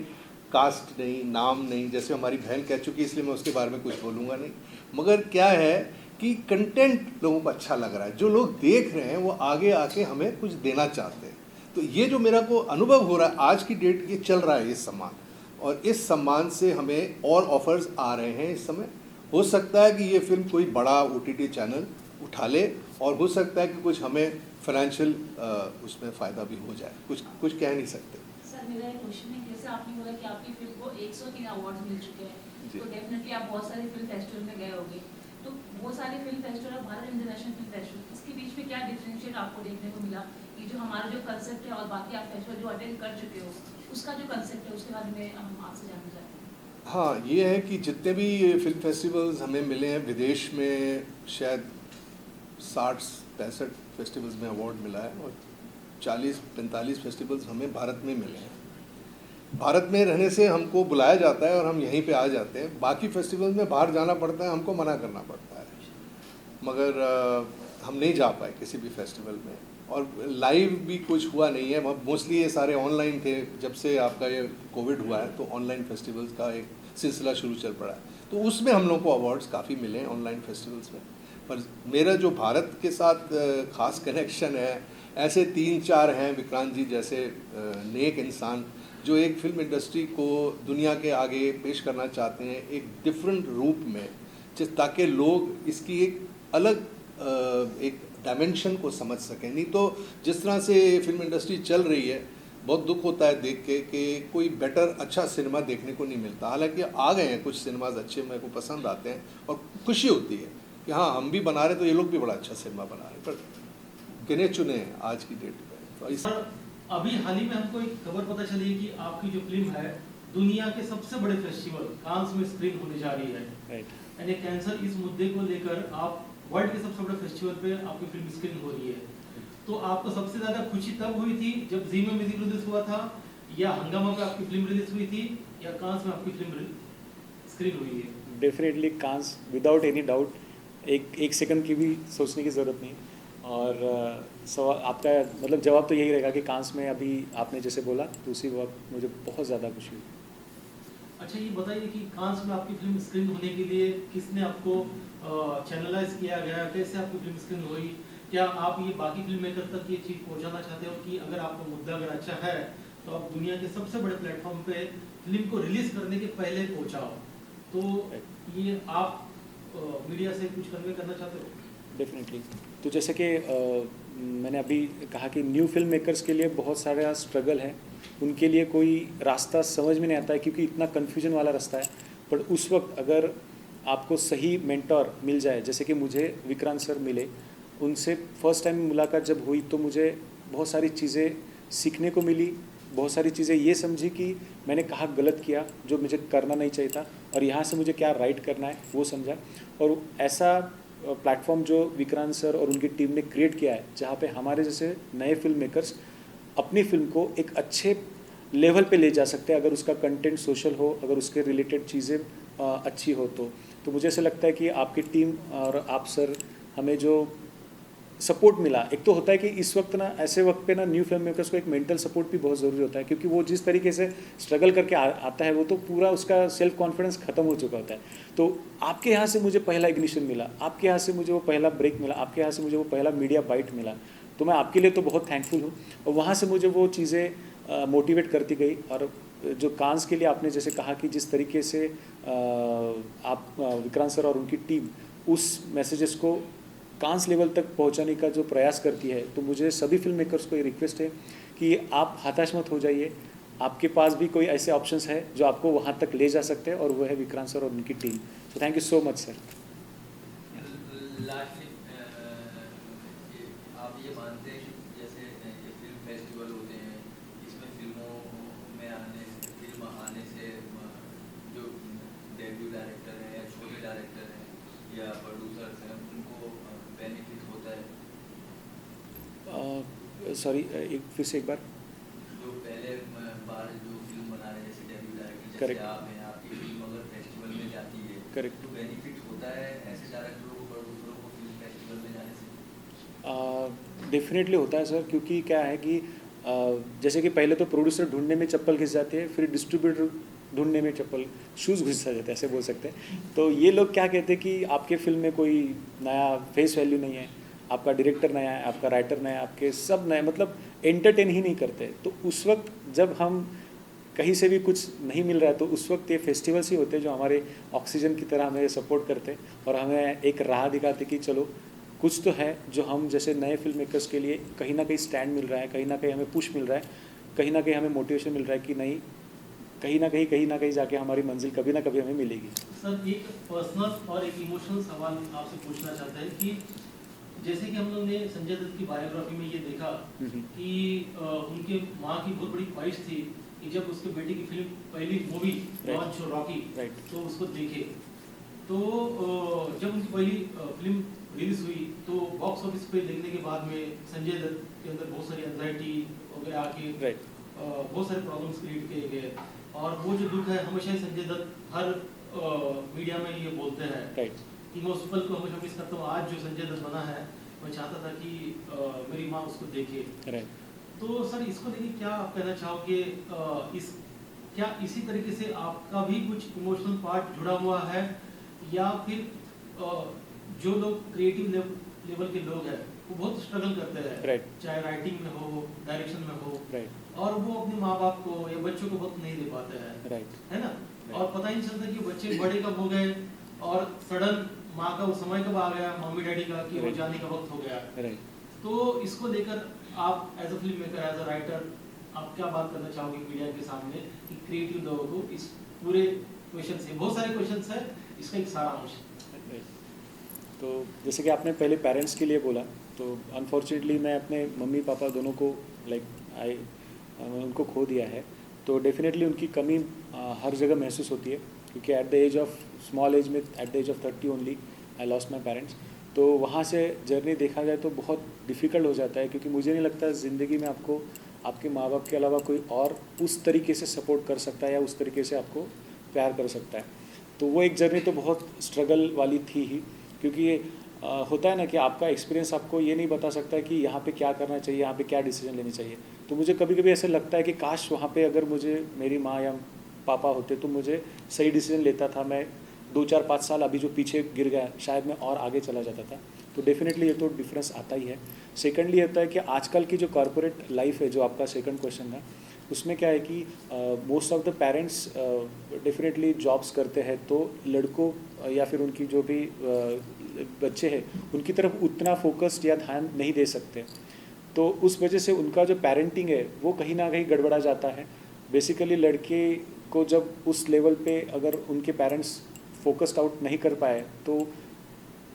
कास्ट नहीं, नाम नहीं, जैसे हमारी बहन कह चुकी है, इसलिए मैं उसके बारे में कुछ बोलूँगा नहीं। मगर क्या है कि कंटेंट लोगों को अच्छा लग रहा है, जो लोग देख रहे हैं वो आगे आके हमें कुछ देना चाहते हैं। तो ये जो मेरा को अनुभव हो रहा है आज की डेट, ये चल रहा है ये सम्मान, और इस सम्मान से हमें और ऑफर्स आ रहे हैं इस समय। हो सकता है कि ये फिल्म कोई बड़ा OTT चैनल उठा ले, और हो सकता है कि कुछ हमें फाइनेंशियल उसमें फ़ायदा भी हो जाए, कुछ कह नहीं सकते। सर मेरा एक क्वेश्चन है, जैसे आपने बोला कि आपकी फिल्म को 103 अवार्ड्स मिल चुके हैं, जी। तो डेफिनेटली आप बहुत सारे फिल्म फेस्टिवल में गए होंगे, तो वो सारे फिल्म फेस्टिवल और भारत इंटरनेशनल फिल्म फेस्टिवल, इसके बीच में क्या डिफरेंशिएट आपको देखने को मिला? ये जो हमारा जो कंसेप्ट है और बाकी आप फेस्टिवल जो अटेंड कर चुके हो, उसका जो कंसेप्ट है उसके बारे में हम आपसे जानना चाहते हैं। हाँ, ये है कि जितने भी फिल्म फेस्टिवल्स हमें मिले हैं विदेश में, शायद 60-65 फेस्टिवल्स में अवार्ड मिला है, और 40-45 फेस्टिवल्स हमें भारत में मिले हैं। भारत में रहने से हमको बुलाया जाता है और हम यहीं पे आ जाते हैं। बाकी फेस्टिवल्स में बाहर जाना पड़ता है, हमको मना करना पड़ता है, मगर हम नहीं जा पाए किसी भी फेस्टिवल में, और लाइव भी कुछ हुआ नहीं है। मोस्टली ये सारे ऑनलाइन थे, जब से आपका ये कोविड हुआ है तो ऑनलाइन फेस्टिवल्स का एक सिलसिला शुरू चल पड़ा है, तो उसमें हम लोग को अवार्ड्स काफ़ी मिले हैं ऑनलाइन फेस्टिवल्स में। पर मेरा जो भारत के साथ ख़ास कनेक्शन है, ऐसे 3-4 हैं विक्रांत जी जैसे नेक इंसान, जो एक फिल्म इंडस्ट्री को दुनिया के आगे पेश करना चाहते हैं एक डिफरेंट रूप में, ताकि लोग इसकी एक अलग एक डायमेंशन को समझ सकें। नहीं तो जिस तरह से फिल्म इंडस्ट्री चल रही है, बहुत दुख होता है देख के कि कोई बेटर अच्छा सिनेमा देखने को नहीं मिलता। हालांकि आ गए हैं कुछ सिनेमाज अच्छे, मेरे को पसंद आते हैं और खुशी होती है कि हाँ हम भी बना रहे तो ये लोग भी बड़ा अच्छा सिनेमा बना रहे, पर गिने चुने हैं आज की डेट में। तो इस सर अभी हाल ही में हमको एक खबर पता चली है कि आपकी जो फिल्म है दुनिया के सबसे बड़े फेस्टिवल कांस में स्क्रीन होने जा रही है, यानी कैंसर इस मुद्दे को लेकर आप वर्ल्ड के सबसे बड़े फेस्टिवल पे आपकी फिल्म स्क्रीन हो रही है, तो आपको सबसे ज्यादा खुशी तब हुई थी जब जी में म्यूजिक रिलीज हुआ था, या हंगामा पे आपकी फिल्म रिलीज हुई थी, या कांस में आपकी फिल्म स्क्रीन हुई है? डेफिनेटली कांस, विदाउट एनी डाउट, एक सेकंड की भी सोचने की ज़रूरत नहीं। और सवाल आपका मतलब जवाब तो यही रहेगा कि कांस में अभी आपने जैसे बोला तो उसी वक्त मुझे बहुत ज़्यादा खुशी हुई। अच्छा ये बताइए कि कांस में आपकी फिल्म स्क्रीन होने के लिए किसने आपको चैनलाइज किया गया, कैसे आपकी फिल्म स्क्रीन हुई? क्या आप ये बाकी फिल्म मेकर तक ये चीज़ पहुंचाना चाहते हो कि अगर आपका मुद्दा अगर अच्छा है तो आप दुनिया के सबसे बड़े प्लेटफॉर्म पे फिल्म को रिलीज करने के पहले पहुंचाओ, तो ये आप मीडिया से कुछ कन्वे करना चाहते हो? डेफिनेटली। तो जैसे कि मैंने अभी कहा कि न्यू फिल्म मेकर्स के लिए बहुत सारा स्ट्रगल है, उनके लिए कोई रास्ता समझ में नहीं आता है क्योंकि इतना कन्फ्यूजन वाला रास्ता है। पर उस वक्त अगर आपको सही मेंटोर मिल जाए, जैसे कि मुझे विक्रांत सर मिले, उनसे फर्स्ट टाइम मुलाकात जब हुई तो मुझे बहुत सारी चीज़ें सीखने को मिली, बहुत सारी चीज़ें ये समझी कि मैंने कहाँ गलत किया जो मुझे करना नहीं चाहिए था, और यहाँ से मुझे क्या राइट करना है वो समझा। और ऐसा प्लेटफॉर्म जो विक्रांत सर और उनकी टीम ने क्रिएट किया है, जहाँ पे हमारे जैसे नए फिल्म मेकर्स अपनी फिल्म को एक अच्छे लेवल पे ले जा सकते हैं अगर उसका कंटेंट सोशल हो, अगर उसके रिलेटेड चीज़ें अच्छी हो तो मुझे ऐसा लगता है कि आपकी टीम और आप सर हमें जो सपोर्ट मिला, एक तो होता है कि इस वक्त ना ऐसे वक्त पे ना न्यू फिल्म मेकर्स को एक मेंटल सपोर्ट भी बहुत ज़रूरी होता है, क्योंकि वो जिस तरीके से स्ट्रगल करके आता है वो तो पूरा उसका सेल्फ कॉन्फिडेंस ख़त्म हो चुका होता है। तो आपके यहाँ से मुझे पहला इग्निशन मिला, आपके यहाँ से मुझे वो पहला ब्रेक मिला, आपके यहाँ से मुझे वो पहला मीडिया बाइट मिला, तो मैं आपके लिए तो बहुत थैंकफुल हूँ। और वहाँ से मुझे वो चीज़ें मोटिवेट करती गई। और जो कांस के लिए आपने जैसे कहा कि जिस तरीके से आप विक्रांत सर और उनकी टीम उस मैसेजेस को कांस लेवल तक पहुंचाने का जो प्रयास करती है, तो मुझे सभी फिल्म मेकर्स को ये रिक्वेस्ट है कि आप हताश मत हो जाइए, आपके पास भी कोई ऐसे ऑप्शंस है जो आपको वहां तक ले जा सकते हैं, और वो है विक्रांत सर और उनकी टीम। तो thank you so much sir. Lastly आप ये मानते हैं कि जैसे ये फिल्म फेस्टिवल होते हैं, इसमें फिल्मों में फिल्म आने से जो डेब्यू डायरेक्टर है या छोटे डायरेक्टर हैं या प्रोड्यूसर्स हैं उनको बेनिफिट होता है? सॉरी, फिर से एक बार। जो पहले बार जो फिल्म बना रहे हैं जैसे डेब्यू डायरेक्टर जैसे Correct. आप हैं, आपकी फिल्म अगर फेस्टिवल में जाती है Correct. तो बेनिफिट होता है ऐसे डायरेक्टरों को प्रोड्यूसरों को फिल्म फेस्टिवल में जाने से? डेफिनेटली होता है सर, क्योंकि क्या है कि जैसे कि पहले तो प्रोड्यूसर ढूंढने में चप्पल घिस जाते हैं, फिर डिस्ट्रीब्यूटर ढूंढने में चप्पल शूज़ घिस जाते हैं, ऐसे बोल सकते हैं। तो ये लोग क्या कहते हैं कि आपके फिल्म में कोई नया फेस वैल्यू नहीं है, आपका डायरेक्टर नया है, आपका राइटर नया है, आपके सब नए, मतलब एंटरटेन ही नहीं करते। तो उस वक्त जब हम कहीं से भी कुछ नहीं मिल रहा है तो उस वक्त ये फेस्टिवल्स ही होते हैं जो हमारे ऑक्सीजन की तरह हमें सपोर्ट करते हैं और हमें एक राह दिखाते कि चलो कुछ तो है जो हम जैसे नए फिल्म मेकर्स के लिए कहीं ना कहीं स्टैंड मिल रहा है, कहीं ना कहीं हमें पुश मिल रहा है, कहीं ना कहीं हमें मोटिवेशन मिल रहा है कि नहीं, कहीं ना कहीं जाके हमारी मंजिल कभी ना कभी हमें मिलेगी। सर एक पर्सनल और एक इमोशनल सवाल आपसे पूछना चाहते हैं कि जैसे कि हम लोग ने संजय दत्त की बायोग्राफी में ये देखा कि उनके माँ की बहुत बड़ी ख्वाहिश थी कि जब उसके बेटे की फिल्म पहली मूवी लॉन्च हो रॉकी तो उसको देखे। तो जब उनकी पहली फिल्म रिलीज हुई तो बॉक्स ऑफिस पे देखने के बाद में संजय दत्त के अंदर बहुत सारी एंजाइटी वगैरह आके बहुत सारे प्रॉब्लम्स क्रिएट किए गए और वो जो दुख है हमेशा ही संजय दत्त हर मीडिया में ये बोलते हैं कि मैं उस पल को हमेशा मिस करता हूँ। आज जो संजय दत्त बना है मैं चाहता था कि मेरी माँ उसको देखे। तो सर इसको लेके क्या आप कहना चाहोगे? क्या इसी तरीके से आपका भी कुछ इमोशनल पार्ट जुड़ा हुआ है या फिर जो लोग क्रिएटिव लेवल के लोग हैं वो बहुत स्ट्रगल करते हैं चाहे राइटिंग में हो, डायरेक्शन में हो और वो अपने माँ बाप को या बच्चों को वक्त नहीं दे पाते हैं, है ना? और पता ही नहीं चलता कि बच्चे बड़े कब हो गए और सडन माँ का वो समय कब आ गया, मम्मी डैडी का कि वो जाने का वक्त हो गया। तो इसको लेकर आप as a filmmaker, as a writer, आप क्या बात करना चाहोगे मीडिया के सामने कि क्रिएटिव लोगों को इस पूरे क्वेश्चन से, बहुत सारे क्वेश्चंस है, इसका एक सारांश। तो जैसे कि आपने पहले पेरेंट्स के लिए बोला, तो अनफॉर्चुनेटली मैं अपने मम्मी पापा दोनों को उनको खो दिया है। तो डेफिनेटली उनकी कमी हर जगह महसूस होती है क्योंकि at the age of small age में, at the age of 30 only I lost my parents. तो वहाँ से जर्नी देखा जाए तो बहुत डिफ़िकल्ट हो जाता है क्योंकि मुझे नहीं लगता ज़िंदगी में आपको आपके माँ बाप के अलावा कोई और उस तरीके से सपोर्ट कर सकता है या उस तरीके से आपको प्यार कर सकता है। तो वो एक जर्नी तो बहुत स्ट्रगल वाली थी ही क्योंकि ये होता है ना कि आपका एक्सपीरियंस आपको ये नहीं बता सकता कि यहाँ पे क्या करना चाहिए, यहाँ पे क्या डिसीजन लेनी चाहिए। तो मुझे कभी कभी ऐसा लगता है कि काश वहाँ पे अगर मुझे मेरी माँ या पापा होते तो मुझे सही डिसीजन लेता था, मैं 2-4-5 साल अभी जो पीछे गिर गया शायद मैं और आगे चला जाता था। तो डेफिनेटली ये तो डिफरेंस आता ही है। सेकेंडली होता है कि आजकल की जो कॉर्पोरेट लाइफ है, जो आपका सेकंड क्वेश्चन है, उसमें क्या है कि most of the parents definitely jobs करते हैं तो लड़कों या फिर उनकी जो भी बच्चे हैं उनकी तरफ उतना फोकस्ड या ध्यान नहीं दे सकते। तो उस वजह से उनका जो पेरेंटिंग है वो कहीं ना कहीं गड़बड़ा जाता है। बेसिकली लड़के को जब उस लेवल पे अगर उनके पेरेंट्स फोकस्ड आउट नहीं कर पाए तो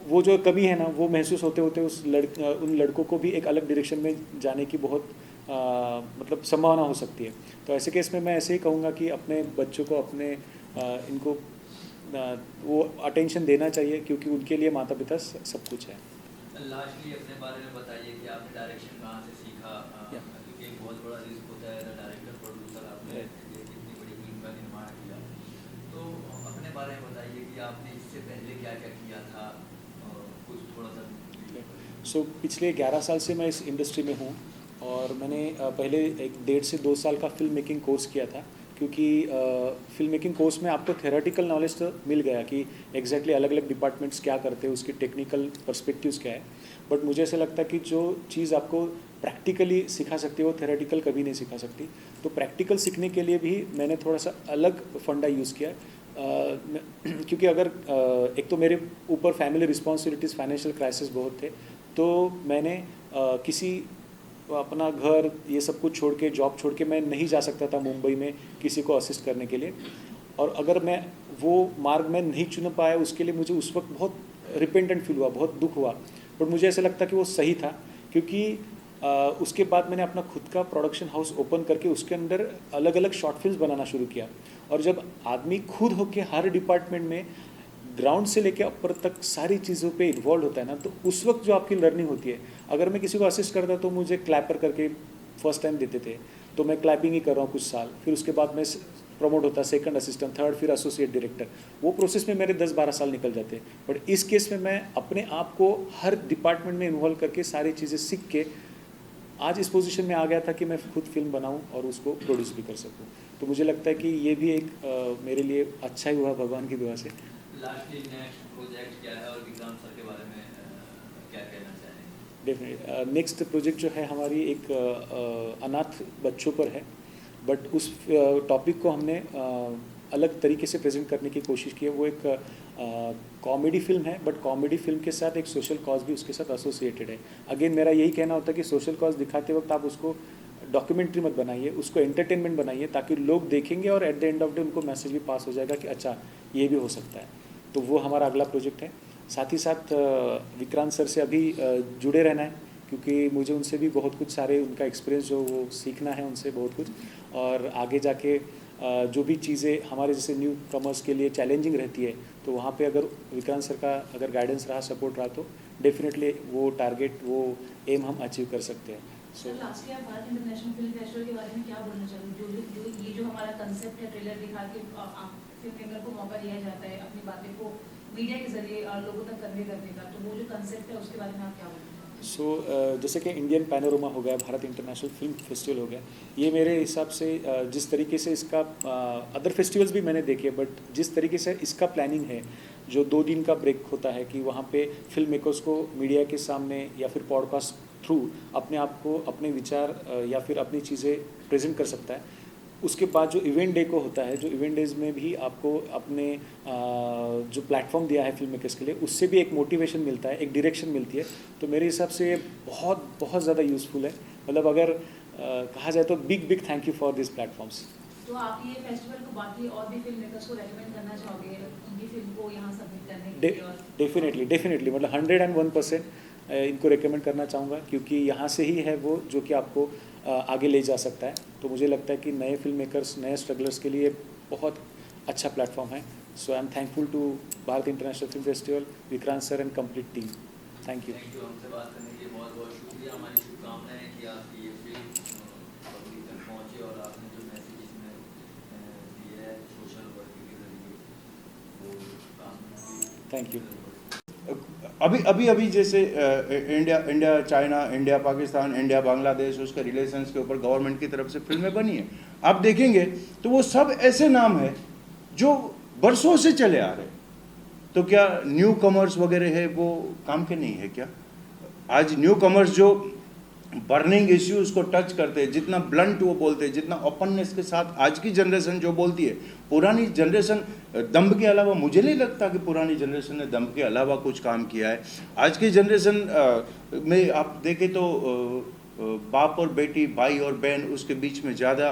वो जो कमी है ना वो महसूस होते होते उन लड़कों को भी एक अलग डायरेक्शन में जाने की बहुत मतलब संभावना हो सकती है। तो ऐसे केस में मैं ऐसे ही कहूँगा कि अपने बच्चों को अपने इनको वो अटेंशन देना चाहिए क्योंकि उनके लिए माता पिता सब कुछ है। लास्टली अपने बारे में बताइए कि आपने डायरेक्शन कहाँ से सीखा? क्योंकि एक बहुत बड़ा रिस्क होता है डायरेक्टर प्रोड्यूसर, आपने इतनी बड़ी फिल्म का निर्माण किया, तो अपने बारे में बताइए कि आपने इससे पहले क्या क्या किया था, कुछ थोड़ा सा। पिछले 11 साल से मैं इस इंडस्ट्री में हूँ और मैंने पहले 1.5 से 2 साल का फिल्म मेकिंग कोर्स किया था क्योंकि फिल्म मेकिंग कोर्स में आपको थ्योरेटिकल नॉलेज तो मिल गया कि एग्जैक्टली अलग अलग डिपार्टमेंट्स क्या करते हैं, उसकी टेक्निकल पर्सपेक्टिव्स क्या है, बट मुझे ऐसा लगता है कि जो चीज़ आपको प्रैक्टिकली सिखा सकती है वो थ्योरेटिकल कभी नहीं सिखा सकती। तो प्रैक्टिकल सीखने के लिए भी मैंने थोड़ा सा अलग फंडा यूज़ किया क्योंकि अगर एक तो मेरे ऊपर फैमिली रिस्पॉन्सिबिलिटीज़, फाइनेंशियल क्राइसिस बहुत थे, तो मैंने किसी अपना घर ये सब कुछ छोड़ के, जॉब छोड़ के मैं नहीं जा सकता था मुंबई में किसी को असिस्ट करने के लिए। और अगर मैं वो मार्ग में नहीं चुन पाया उसके लिए मुझे उस वक्त बहुत रिपेंटेंट फील हुआ, बहुत दुख हुआ, बट मुझे ऐसा लगता कि वो सही था क्योंकि उसके बाद मैंने अपना खुद का प्रोडक्शन हाउस ओपन करके उसके अंदर अलग अलग शॉर्ट फिल्म्स बनाना शुरू किया। और जब आदमी खुद होके हर डिपार्टमेंट में ग्राउंड से लेके ऊपर तक सारी चीज़ों पे इन्वॉल्व होता है ना, तो उस वक्त जो आपकी लर्निंग होती है, अगर मैं किसी को असिस्ट करता तो मुझे क्लैपर करके फर्स्ट टाइम देते थे, तो मैं क्लैपिंग ही कर रहा हूँ कुछ साल, फिर उसके बाद मैं प्रमोट होता, सेकंड असिस्टेंट, थर्ड, फिर एसोसिएट डायरेक्टर। वो प्रोसेस में मेरे 10-12 साल निकल जाते। बट इस केस में मैं अपने आप को हर डिपार्टमेंट में इन्वॉल्व करके सारी चीज़ें सीख के आज इस पोजीशन में आ गया था कि मैं खुद फिल्म बनाऊं और उसको प्रोड्यूस भी कर सकूं। तो मुझे लगता है कि ये भी एक मेरे लिए अच्छा ही हुआ भगवान की दुआ से। लास्टली नेक्स्ट प्रोजेक्ट क्या है और विक्रांत सर के बारे में क्या कहना चाहेंगे? डेफिनेटली नेक्स्ट प्रोजेक्ट जो है हमारी एक अनाथ बच्चों पर है, बट उस टॉपिक को हमने अलग तरीके से प्रेजेंट करने की कोशिश की है। वो एक कॉमेडी फिल्म है, बट कॉमेडी फिल्म के साथ एक सोशल कॉज भी उसके साथ एसोसिएटेड है। अगेन मेरा यही कहना होता है कि सोशल कॉज दिखाते वक्त आप उसको डॉक्यूमेंट्री मत बनाइए, उसको एंटरटेनमेंट बनाइए, ताकि लोग देखेंगे और at the end of day उनको मैसेज भी पास हो जाएगा कि अच्छा ये भी हो सकता है। तो वो हमारा अगला प्रोजेक्ट है। साथ ही साथ विक्रांत सर से अभी जुड़े रहना है, क्योंकि मुझे उनसे भी बहुत कुछ सारे उनका एक्सपीरियंस जो वो सीखना है उनसे बहुत कुछ, और आगे जाके जो भी चीज़ें हमारे जैसे न्यू कमर्स के लिए चैलेंजिंग रहती है, तो वहाँ पे अगर विक्रांत सर का अगर गाइडेंस रहा, सपोर्ट रहा, तो डेफिनेटली वो टारगेट, वो एम हम अचीव कर सकते हैं। सर लास्टली आप भारत इंटरनेशनल फिल्म फेस्टिवल के बारे में क्या बोलना चाहोगे? ये जो हमारा कंसेप्ट है, ट्रेलर दिखा के फिल्म मेकर को मौका दिया जाता है अपनी बातें को मीडिया के जरिए लोगों तक कन्वे करने का, तो वो जो कंसेप्ट है उसके बारे में आप क्या बोलना चाहोगे? जैसे कि इंडियन पैनोरमा हो गया, भारत इंटरनेशनल फिल्म फेस्टिवल हो गया, ये मेरे हिसाब से जिस तरीके से इसका अदर फेस्टिवल्स भी मैंने देखे, बट जिस तरीके से इसका प्लानिंग है, जो 2 दिन का ब्रेक होता है कि वहाँ पे फिल्म मेकर्स को मीडिया के सामने या फिर पॉडकास्ट थ्रू अपने आप को, अपने विचार या फिर अपनी चीज़ें प्रेजेंट कर सकता है। उसके बाद जो इवेंट डे को होता है, जो इवेंट डेज में भी आपको अपने जो प्लेटफॉर्म दिया है फिल्म मेकर्स के लिए, उससे भी एक मोटिवेशन मिलता है, एक डायरेक्शन मिलती है। तो मेरे हिसाब से ये बहुत बहुत ज़्यादा यूज़फुल है। मतलब अगर कहा जाए तो big thank you for this platforms. तो आप ये फेस्टिवल को बाकी और भी फिल्म मेकर्स को रेकमेंड करना चाहोगे उनकी फिल्म को यहाँ सबमिट करने के लिए? डेफिनेटली मतलब 101% इनको रेकमेंड करना चाहूँगा, क्योंकि यहाँ से ही है वो जो कि आपको आगे ले जा सकता है। तो मुझे लगता है कि नए फिल्म मेकर्स, नए स्ट्रगलर्स के लिए बहुत अच्छा प्लेटफॉर्म है। So I am thankful to Bharat international film festival, Vikrant sir and complete team. Thank you. हमसे बात करने के लिए बहुत बहुत शुक्रिया। हमारी शुभकामनाएं हैं कि आपकी ये फिल्म पब्लिक तक पहुँचे और आपने जो मैसेज इसमें दिया है सोशल वर्क के जरिए वो काम। Thank you. अभी जैसे India China, India Pakistan, India Bangladesh, उसके रिलेशंस के ऊपर गवर्नमेंट की तरफ से फिल्में बनी हैं। आप देखेंगे तो वो सब ऐसे नाम हैं जो बरसों से चले आ रहे। तो क्या न्यू कमर्स वगैरह है वो काम के नहीं है क्या? आज न्यू कमर्स जो बर्निंग इश्यूज को टच करते हैं, जितना ब्लंट वो बोलते हैं, जितना ओपननेस के साथ आज की जनरेशन जो बोलती है, पुरानी जनरेशन दम्भ के अलावा, मुझे नहीं लगता कि पुरानी जनरेशन ने दम्भ के अलावा कुछ काम किया है। आज की जनरेशन में आप देखें तो बाप और बेटी, भाई और बहन, उसके बीच में ज़्यादा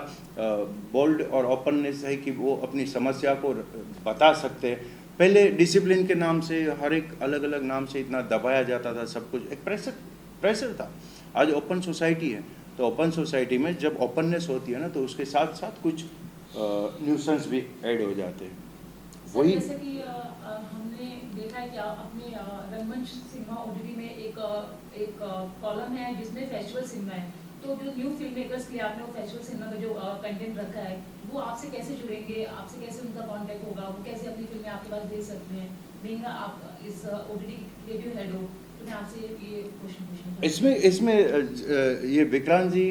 बोल्ड और ओपननेस है कि वो अपनी समस्या को बता सकते हैं। पहले डिसिप्लिन के नाम से, हर एक अलग अलग नाम से इतना दबाया जाता था, सब कुछ एक प्रेशर था। आज ओपन सोसाइटी है, तो ओपन सोसाइटी में जब ओपननेस होती है ना, तो उसके साथ साथ कुछ न्यूसेंस भी ऐड हो जाते हैं। वही जैसे कि हमने देखा है कि अपने रंगमंच सिनेमा ओटीटी में एक कॉलम है जिसमें फेस्टिवल सिनेमा है। तो जो न्यू फिल्म मेकर्स के लिए आपने वो फेस्टिवल सिनेमा का जो कंटेंट रखा है, वो आपसे कैसे जुड़ेंगे, आपसे कैसे उनका कांटेक्ट होगा, वो कैसे अपनी फिल्में आपके पास दे सकते हैं? बीइंग आप इस ओटीटी क्रिएटिव हेड हो, तो मैं आपसे ये क्वेश्चन पूछना इसमें ये विक्रांत जी,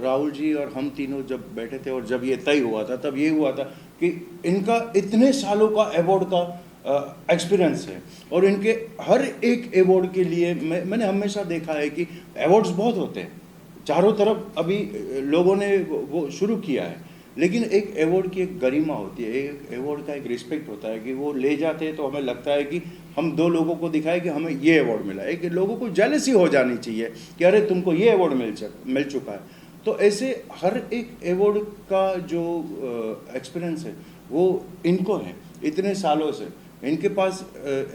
राहुल जी और हम तीनों जब बैठे थे और जब ये तय हुआ था, तब ये हुआ था कि इनका इतने सालों का अवार्ड का एक्सपीरियंस है और इनके हर एक अवार्ड के लिए मैंने हमेशा देखा है कि अवार्ड्स बहुत होते हैं चारों तरफ। अभी लोगों ने वो शुरू किया है, लेकिन एक अवार्ड की एक गरिमा होती है, एक अवार्ड का एक रिस्पेक्ट होता है कि वो ले जाते हैं तो हमें लगता है कि हम 2 लोगों को दिखाए कि हमें ये अवार्ड मिला है। कि लोगों को जेलसी हो जानी चाहिए कि अरे तुमको ये अवार्ड मिल चुका है। तो ऐसे हर एक अवार्ड का जो एक्सपीरियंस है वो इनको है इतने सालों से। इनके पास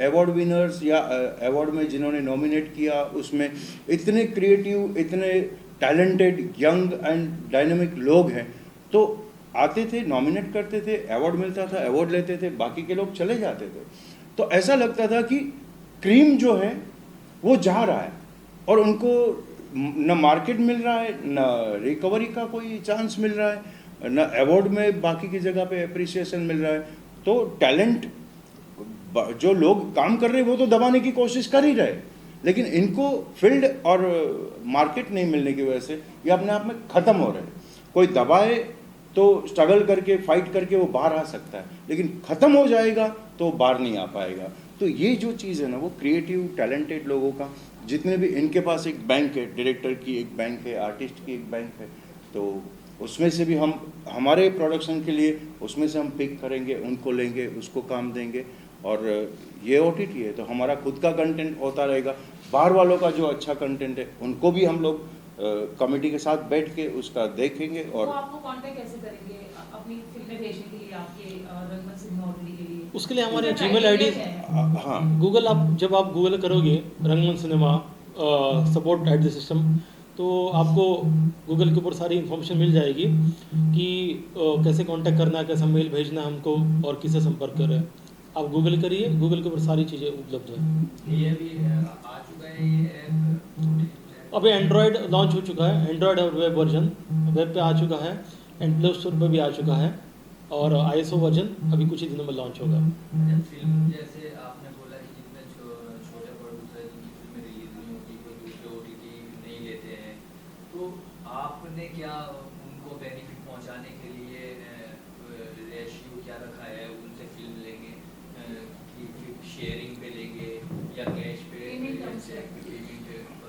अवार्ड विनर्स या अवार्ड में जिन्होंने नॉमिनेट किया उसमें इतने क्रिएटिव, इतने टैलेंटेड, यंग एंड डायनेमिक लोग हैं, तो आते थे, नॉमिनेट करते थे, अवार्ड मिलता था, अवार्ड लेते थे, बाकी के लोग चले जाते थे। तो ऐसा लगता था कि क्रीम जो है वो जा रहा है और उनको न मार्केट मिल रहा है, न रिकवरी का कोई चांस मिल रहा है, न अवार्ड में बाकी की जगह पे अप्रिसिएशन मिल रहा है। तो टैलेंट जो लोग काम कर रहे हैं वो तो दबाने की कोशिश कर ही रहे, लेकिन इनको फील्ड और मार्केट नहीं मिलने की वजह से ये अपने आप में ख़त्म हो रहे हैं। कोई दबाए तो स्ट्रगल करके, फाइट करके वो बाहर आ सकता है, लेकिन ख़त्म हो जाएगा तो बाहर नहीं आ पाएगा। तो ये जो चीज़ है ना, वो क्रिएटिव टैलेंटेड लोगों का, जितने भी इनके पास एक बैंक है, डायरेक्टर की एक बैंक है, आर्टिस्ट की एक बैंक है, तो उसमें से भी हम हमारे प्रोडक्शन के लिए उसमें से हम पिक करेंगे, उनको लेंगे, उसको काम देंगे। और ये OTT है तो हमारा खुद का कंटेंट होता रहेगा, बाहर वालों का जो अच्छा कंटेंट है उनको भी हम लोग कमेटी के साथ बैठ के उसका देखेंगे। और वो आपको कांटेक्ट कैसे करेंगे अपनी फिल्में भेजने के लिए, आपके रंगमंच सिनेमा OTT के लिए? उसके लिए हमारे उसका जीमेल criteria आईडी, क्या है? हाँ, गूगल, जब आप गूगल करोगे रंगमंच cinema support at the system, तो आपको गूगल के ऊपर सारी इन्फॉर्मेशन मिल जाएगी कि कैसे कांटेक्ट करना है, कैसा मेल भेजना है हमको और किससे संपर्क करें। आप गूगल करिए, गूगल के ऊपर सारी चीज़ें उपलब्ध हैं। ये भी आ चुका है ये ऐप? अभी एंड्रॉयड लॉन्च हो चुका है, एंड्रॉयड और वेब वर्जन वेब पे आ चुका है, एंड प्ले स्टोर पर भी आ चुका है, और ISO वर्जन अभी कुछ ही दिनों में लॉन्च होगा। फिल्म जैसे आपने बोला कि जितने छोटे प्रोड्यूसर जिनकी फिल्में रिलीज नहीं होती, कोई दूसरे OTT नहीं लेते हैं, तो आपने क्या उनको बेनिफिट पहुंचाने के लिए रेशियो क्या रखा है? उनसे फिल्म लेंगे कि शेयरिंग पे लेंगे या कैश पे?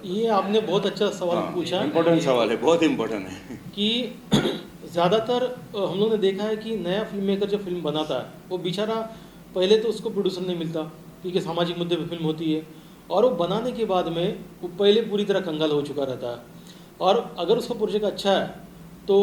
ये आपने बहुत अच्छा सवाल पूछा, इम्पोर्टेंट सवाल है, बहुत इम्पोर्टेंट है। कि ज़्यादातर हम लोगों ने देखा है कि नया फिल्म मेकर जब फिल्म बनाता है वो बेचारा पहले तो उसको प्रोड्यूसर नहीं मिलता, क्योंकि सामाजिक मुद्दे पे फिल्म होती है, और वो बनाने के बाद में वो पहले पूरी तरह कंगाल हो चुका रहता है। और अगर उसका प्रोजेक्ट अच्छा है तो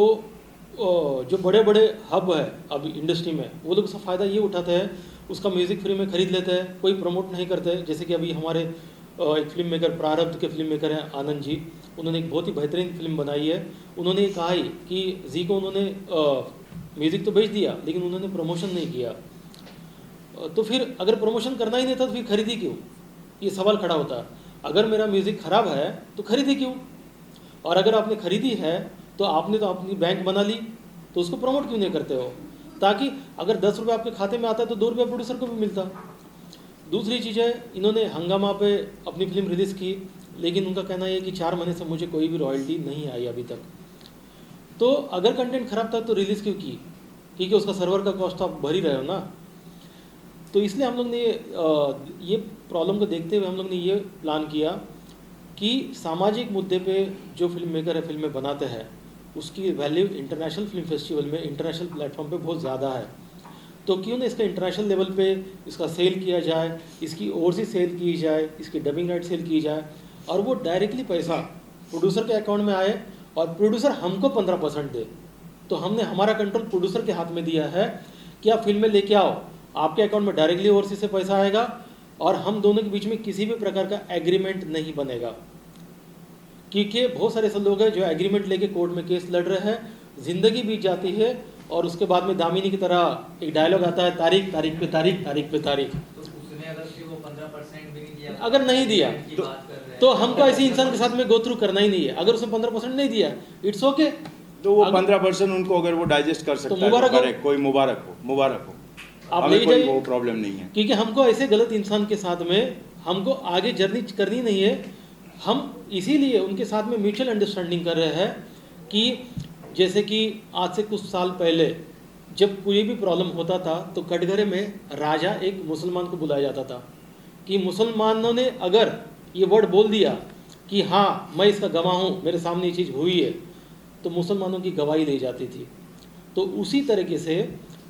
जो बड़े बड़े हब है अभी इंडस्ट्री में, वो लोग उसका फ़ायदा ये उठाते हैं, उसका म्यूज़िक फ्री में ख़रीद लेते हैं, कोई प्रमोट नहीं करते। जैसे कि अभी हमारे एक फिल्म मेकर, प्रारब्ध के फिल्म मेकर हैं आनंद जी, उन्होंने एक बहुत ही बेहतरीन फिल्म बनाई है। उन्होंने ये कहा ही कि जी को उन्होंने म्यूज़िक तो बेच दिया लेकिन उन्होंने प्रमोशन नहीं किया। तो फिर अगर प्रमोशन करना ही नहीं था तो फिर खरीदी क्यों, ये सवाल खड़ा होता है। अगर मेरा म्यूज़िक ख़राब है तो खरीदी क्यों, और अगर आपने खरीदी है तो आपने तो अपनी बैंक बना ली, तो उसको प्रमोट क्यों नहीं करते हो, ताकि अगर 10 रुपये आपके खाते में आता है तो 2 रुपये प्रोड्यूसर को भी मिलता। दूसरी चीज़ है, इन्होंने हंगामा पे अपनी फिल्म रिलीज़ की, लेकिन उनका कहना है कि 4 महीने से मुझे कोई भी रॉयल्टी नहीं आई अभी तक। तो अगर कंटेंट खराब था तो रिलीज़ क्यों की, क्योंकि उसका सर्वर का कॉस्ट तो आप भर ही रहे हो ना। तो इसलिए हम लोग ने ये प्रॉब्लम को देखते हुए हम लोग ने ये प्लान किया कि सामाजिक मुद्दे पे जो फिल्म मेकर है फिल्में बनाते हैं, उसकी वैल्यू इंटरनेशनल फिल्म फेस्टिवल में, इंटरनेशनल प्लेटफॉर्म पे बहुत ज़्यादा है। तो क्यों ना इसका इंटरनेशनल लेवल पे इसका सेल किया जाए, इसकी ओवरसीज सेल की जाए, इसकी डबिंग राइट सेल की जाए, और वो डायरेक्टली पैसा प्रोड्यूसर के अकाउंट में आए और प्रोड्यूसर हमको 15% दे। तो हमने हमारा कंट्रोल प्रोड्यूसर के हाथ में दिया है कि आप फिल्में लेके आओ, आपके अकाउंट में डायरेक्टली ओवरसीज से पैसा आएगा, और हम दोनों के बीच में किसी भी प्रकार का एग्रीमेंट नहीं बनेगा। क्योंकि बहुत सारे ऐसे लोग हैं जो एग्रीमेंट लेके कोर्ट में केस लड़ रहे हैं, ज़िंदगी बीत जाती है, और उसके बाद में दामिनी की तरह एक डायलॉग आता है, तारीख तारीख पे तारीख, तारीख पे तारीख। तो उसने अगर फिर वो 15% भी नहीं दिया, अगर नहीं दिया तो हमको ऐसे इंसान के साथ में गो थ्रू करना ही नहीं है। अगर उसने 15% नहीं दिया, इट्स ओके, तो वो 15% उनको अगर वो डाइजेस्ट कर सकता है मुबारक हो। कोई मुबारक हो, मुबारक हो, आप हमें ले कोई जाइए, वो प्रॉब्लम नहीं है। क्योंकि हमको ऐसे गलत इंसान के साथ में हमको आगे जर्नी करनी नहीं है। हम इसीलिए उनके साथ में म्यूचुअल अंडरस्टैंडिंग कर रहे हैं कि जैसे कि आज से कुछ साल पहले जब कोई भी प्रॉब्लम होता था तो कटघरे में राजा एक मुसलमान को बुलाया जाता था, कि मुसलमानों ने अगर ये वर्ड बोल दिया कि हाँ मैं इसका गवाह हूँ, मेरे सामने ये चीज़ हुई है, तो मुसलमानों की गवाही ली जाती थी। तो उसी तरीके से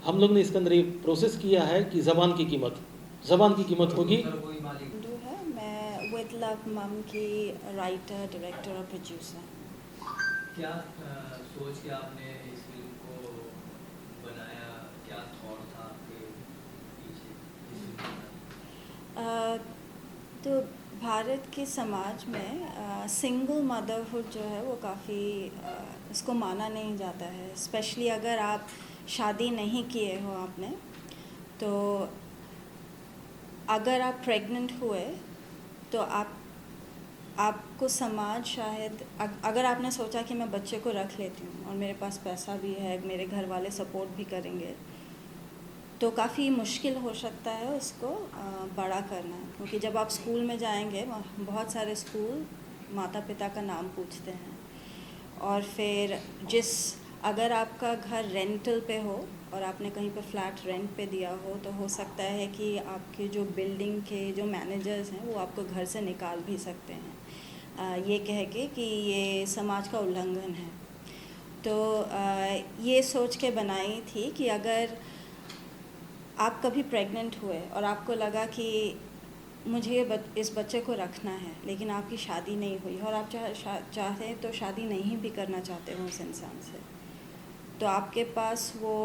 हम लोग ने इसके अंदर ये प्रोसेस किया है कि ज़बान की कीमत होगी। है मैं विद लव मम की राइटर, डायरेक्टर और प्रोड्यूसर। क्या सोच के आपने इस फिल्म को बनाया, क्या थॉट था आपके पीछे? तो भारत के समाज में सिंगल मदरहुड जो है वो काफ़ी इसको माना नहीं जाता है, स्पेशली अगर आप शादी नहीं किए हो आपने। तो अगर आप प्रेग्नेंट हुए तो आपको समाज शायद अगर आपने सोचा कि मैं बच्चे को रख लेती हूँ और मेरे पास पैसा भी है, मेरे घर वाले सपोर्ट भी करेंगे, तो काफ़ी मुश्किल हो सकता है उसको बड़ा करना। क्योंकि जब आप स्कूल में जाएंगे, बहुत सारे स्कूल माता पिता का नाम पूछते हैं, और फिर अगर आपका घर रेंटल पे हो और आपने कहीं पर फ्लैट रेंट पे दिया हो, तो हो सकता है कि आपके जो बिल्डिंग के जो मैनेजर्स हैं वो आपको घर से निकाल भी सकते हैं, ये कह के कि ये समाज का उल्लंघन है। तो ये सोच के बनाई थी कि अगर आप कभी प्रेग्नेंट हुए और आपको लगा कि मुझे इस बच्चे को रखना है, लेकिन आपकी शादी नहीं हुई और आप चाहते हैं तो शादी नहीं भी करना चाहते हो उस इंसान से, तो आपके पास वो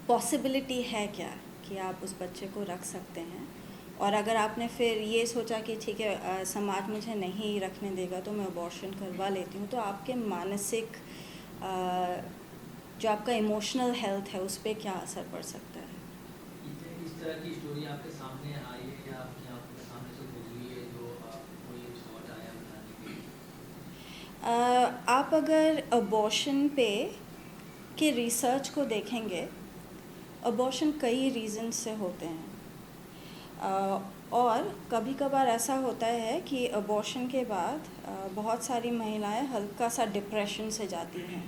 पॉसिबिलिटी है क्या कि आप उस बच्चे को रख सकते हैं। और अगर आपने फिर ये सोचा कि ठीक है समाज मुझे नहीं रखने देगा तो मैं अबॉर्शन करवा लेती हूँ, तो आपके मानसिक जो आपका इमोशनल हेल्थ है उस पर क्या असर पड़ सकता है। इस तरह की स्टोरी आपके सामने आई है या आपके सामने से गुजरी है जो आपको ये थॉट आया बनाने के लिए? आप अगर अबॉर्शन पे के रिसर्च को देखेंगे, अबॉर्शन कई रीज़न से होते हैं, और कभी कभार ऐसा होता है कि अबॉर्शन के बाद बहुत सारी महिलाएं हल्का सा डिप्रेशन से जाती हैं।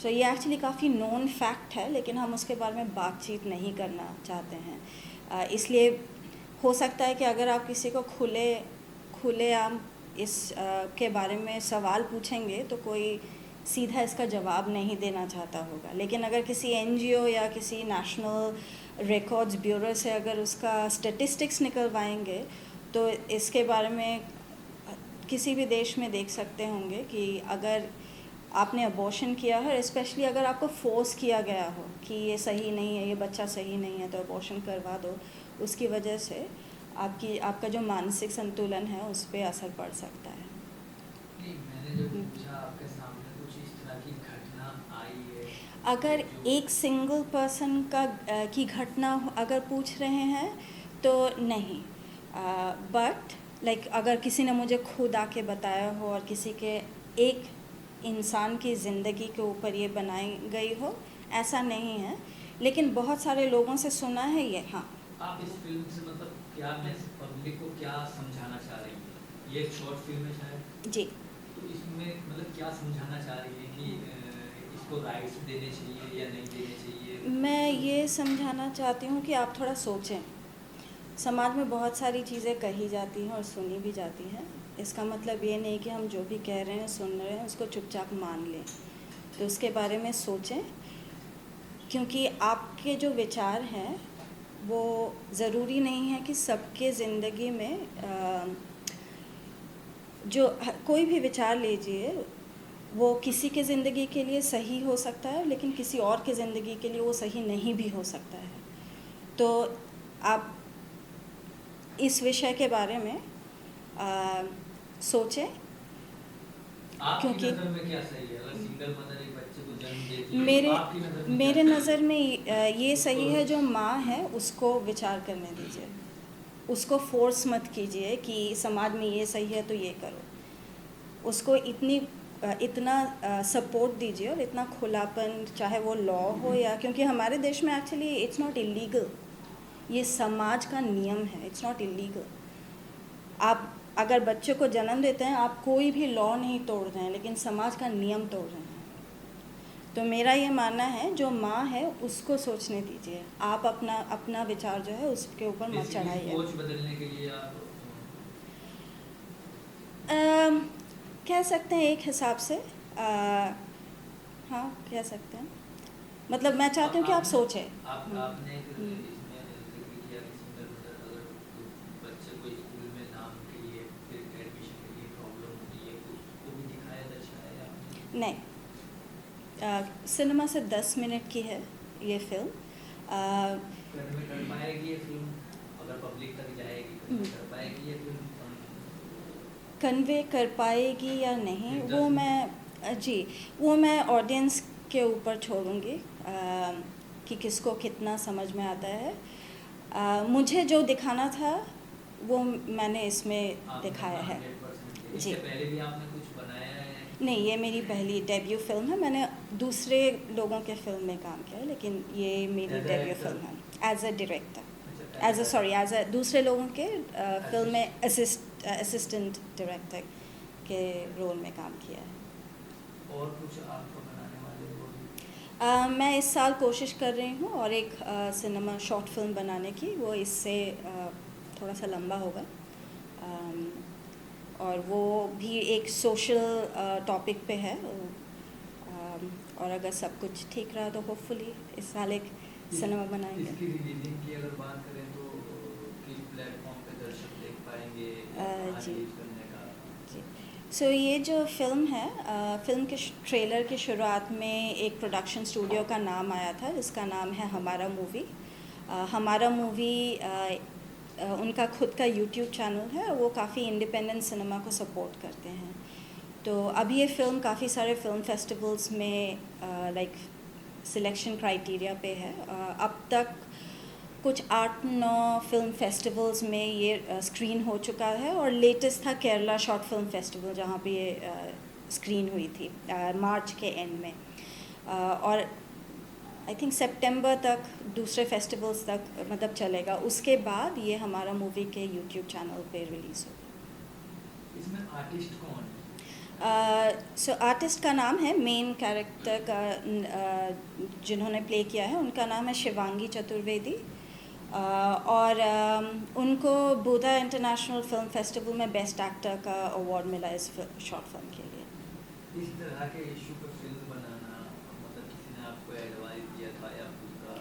सो ये एक्चुअली काफ़ी नोन फैक्ट है, लेकिन हम उसके बारे में बातचीत नहीं करना चाहते हैं। इसलिए हो सकता है कि अगर आप किसी को खुलेआम इस के बारे में सवाल पूछेंगे तो कोई सीधा इसका जवाब नहीं देना चाहता होगा, लेकिन अगर किसी NGO या किसी नेशनल रिकॉर्ड्स ब्यूरो से अगर उसका स्टेटिस्टिक्स निकलवाएंगे तो इसके बारे में किसी भी देश में देख सकते होंगे कि अगर आपने अबॉर्शन किया है, स्पेशली अगर आपको फोर्स किया गया हो कि ये सही नहीं है, ये बच्चा सही नहीं है, तो अबॉर्शन करवा दो, उसकी वजह से आपका जो मानसिक संतुलन है उस पर असर पड़ सकता है। नहीं, मैंने जो पूछा आपके सामने कुछ इस तरह की घटना आई है? अगर एक सिंगल पर्सन की घटना अगर पूछ रहे हैं तो नहीं, बट लाइक अगर किसी ने मुझे खुद आके बताया हो और किसी के एक इंसान की ज़िंदगी के ऊपर ये बनाई गई हो, ऐसा नहीं है, लेकिन बहुत सारे लोगों से सुना है ये। हाँ, आप इस फिल्म से मतलब क्या पब्लिक को क्या समझाना चाह रही हैं? ये एक शॉर्ट फिल्म है शायद जी। तो इसमें मतलब क्या समझाना चाह रही है कि इसको राइट्स देने चाहिए या नहीं देने चाहिए? मैं ये समझाना चाहती हूँ कि आप थोड़ा सोचें। समाज में बहुत सारी चीज़ें कही जाती हैं और सुनी भी जाती हैं। इसका मतलब ये नहीं कि हम जो भी कह रहे हैं सुन रहे हैं उसको चुपचाप मान लें, तो उसके बारे में सोचें, क्योंकि आपके जो विचार हैं वो ज़रूरी नहीं है कि सबके ज़िंदगी में जो कोई भी विचार लीजिए वो किसी के ज़िंदगी के लिए सही हो सकता है, लेकिन किसी और के ज़िंदगी के लिए वो सही नहीं भी हो सकता है। तो आप इस विषय के बारे में सोचें। आपकी क्योंकि नज़र में क्या सही है? अगर सिंगल मदर एक बच्चे को जन्म देती है तो आपकी नज़र में मेरे क्या नज़र में ये सही है, जो माँ है उसको विचार करने दीजिए, उसको फोर्स मत कीजिए कि समाज में ये सही है तो ये करो। उसको इतना सपोर्ट दीजिए और इतना खुलापन, चाहे वो लॉ हो या, क्योंकि हमारे देश में एक्चुअली इट्स नॉट इलीगल, ये समाज का नियम है, इट्स नॉट इलीगल। आप अगर बच्चे को जन्म देते हैं, आप कोई भी लॉ नहीं तोड़ रहे हैं, लेकिन समाज का नियम तोड़ रहे हैं। तो मेरा ये मानना है जो माँ है उसको सोचने दीजिए, आप अपना विचार जो है उसके ऊपर मत चढ़ाइए। सोच बदलने के लिए आप कह सकते हैं एक हिसाब से, हाँ कह सकते हैं। मतलब मैं चाहती हूँ कि आप सोचें। आपने इसमें जिक्र किया कि सिंगल मदर अगर बच्चे को स्कूल में नाम के लिए फिर एडमिशन के लिए प्रॉब्लम होती है तो उसको भी दिखाया दर्शाया आपने? नहीं, सिनेमा से 10 मिनट की है ये फिल्म। कर पाएगी ये फिल्म अगर पब्लिक तक जाएगी तो कर पाएगी ये फिल्म? कन्वे कर पाएगी या नहीं वो मैं ऑडियंस के ऊपर छोड़ूंगी कि किसको कितना समझ में आता है। मुझे जो दिखाना था वो मैंने इसमें दिखाया है। 100% जी। इससे पहले भी आपने कुछ बनाया है? नहीं, ये मेरी पहली डेब्यू फिल्म है। मैंने दूसरे लोगों के फिल्म में काम किया है, लेकिन ये मेरी As a debut actor? Film है एज अ डायरेक्टर। अच्छा, एज अ दूसरे लोगों के फिल्म में असिस्टेंट डायरेक्टर के रोल में काम किया है। और कुछ आपको बनाने वाले हो? मैं इस साल कोशिश कर रही हूँ और एक सिनेमा शॉर्ट फिल्म बनाने की। वो इससे थोड़ा सा लंबा होगा और वो भी एक सोशल टॉपिक पे है। और अगर सब कुछ ठीक रहा तो होपफुली इस साल एक सिनेमा बनाएंगे। इसकी रिलीजिंग की अगर बात करें तो किस प्लेटफॉर्म पे दर्शक देख पाएंगे? कहाँ जी। रिलीज करने का? जी। सो ये जो फिल्म है, फिल्म के ट्रेलर की शुरुआत में एक प्रोडक्शन स्टूडियो का नाम आया था जिसका नाम है हमारा मूवी। हमारा मूवी उनका खुद का यूट्यूब चैनल है। वो काफ़ी इंडिपेंडेंट सिनेमा को सपोर्ट करते हैं। तो अभी ये फिल्म काफ़ी सारे फिल्म फेस्टिवल्स में लाइक सिलेक्शन क्राइटेरिया पे है। अब तक कुछ 8-9 फिल्म फेस्टिवल्स में ये स्क्रीन हो चुका है और लेटेस्ट था केरला शॉर्ट फिल्म फेस्टिवल जहाँ पे ये स्क्रीन हुई थी मार्च के एंड में। और आई थिंक सितंबर तक दूसरे फेस्टिवल्स तक मतलब चलेगा। उसके बाद ये हमारा मूवी के यूट्यूब चैनल पे रिलीज़ होगा। इसमें आर्टिस्ट कौन है? सो आर्टिस्ट का नाम है, मेन कैरेक्टर का जिन्होंने प्ले किया है उनका नाम है शिवांगी चतुर्वेदी। और उनको बुधा इंटरनेशनल फिल्म फेस्टिवल में बेस्ट एक्टर का अवार्ड मिला इस शॉर्ट फिल्म के लिए। इस तरह के इशू पर फिल्म बनाना मतलब किसी ने आपको एडवाइस दिया था या उसका?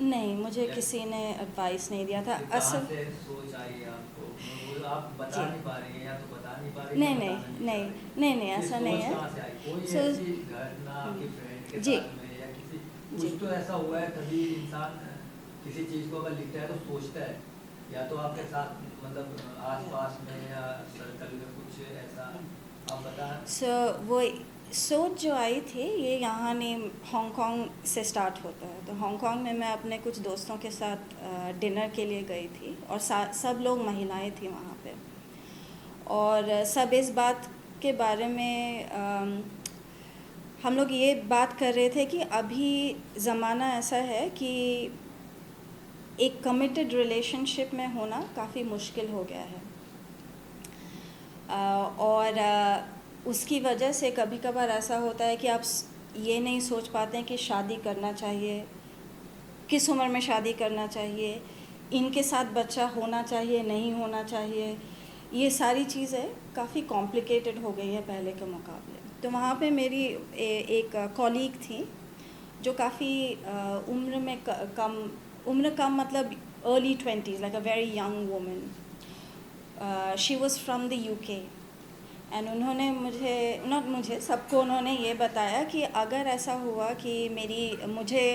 नहीं, मुझे किसी ने एडवाइस नहीं दिया था। कहाँ से सोच आई आपको? वो आप बता नहीं पा रही हैं या तो बता नहीं पा रही नहीं हैं, नहीं बताना नहीं चाह नहीं रही नहीं हैं। ऐसा ये नहीं सोच है। कहाँ से आई? कोई सो- ऐसी घटना आपके फ्रेंड के जी। साथ में या किसी जी। कुछ तो ऐसा हुआ है तभी इंसान किसी चीज़ को अगर लिखता है तो सोचता है, या तो आपके साथ मतलब आसपास में या सर्कल में कुछ ऐसा आप बताएं। सो वो सोच जो आई थी ये यहाँ नहीं, हांगकांग से स्टार्ट होता है। तो हांगकांग में मैं अपने कुछ दोस्तों के साथ डिनर के लिए गई थी और सब लोग महिलाएं थी वहाँ पे। और सब इस बात के बारे में हम लोग ये बात कर रहे थे कि अभी ज़माना ऐसा है कि एक कमिटेड रिलेशनशिप में होना काफ़ी मुश्किल हो गया है। और उसकी वजह से कभी कभार ऐसा होता है कि आप ये नहीं सोच पाते हैं कि शादी करना चाहिए, किस उम्र में शादी करना चाहिए, इनके साथ बच्चा होना चाहिए नहीं होना चाहिए। ये सारी चीज़ें काफ़ी कॉम्प्लिकेटेड हो गई है पहले के मुकाबले। तो वहाँ पे मेरी एक कॉलीग थी जो काफ़ी उम्र कम मतलब early 20s, like a very young woman. She was from the UK and उन्होंने सबको उन्होंने ये बताया कि अगर ऐसा हुआ कि मुझे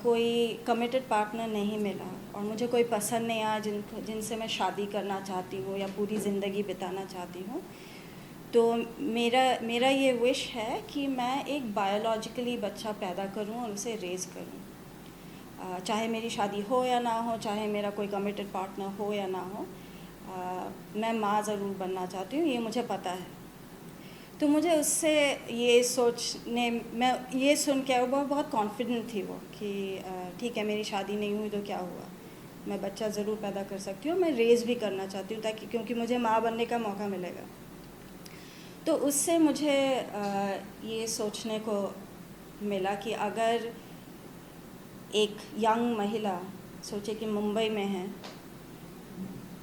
कोई कमिटेड पार्टनर नहीं मिला और मुझे कोई पसंद नहीं आया जिनसे मैं शादी करना चाहती हूँ या पूरी ज़िंदगी बिताना चाहती हूँ, तो मेरा ये विश है कि मैं एक बायोलॉजिकली बच्चा पैदा करूँ और उसे रेज़ करूँ। चाहे मेरी शादी हो या ना हो, चाहे मेरा कोई कमिटेड पार्टनर हो या ना हो, मैं माँ ज़रूर बनना चाहती हूँ, ये मुझे पता है। तो मुझे उससे मैं ये सुन के बहुत कॉन्फिडेंट थी वो कि ठीक है मेरी शादी नहीं हुई तो क्या हुआ, मैं बच्चा ज़रूर पैदा कर सकती हूँ, मैं रेज़ भी करना चाहती हूँ ताकि क्योंकि मुझे माँ बनने का मौका मिलेगा। तो उससे मुझे ये सोचने को मिला कि अगर एक यंग महिला सोचे कि मुंबई में है,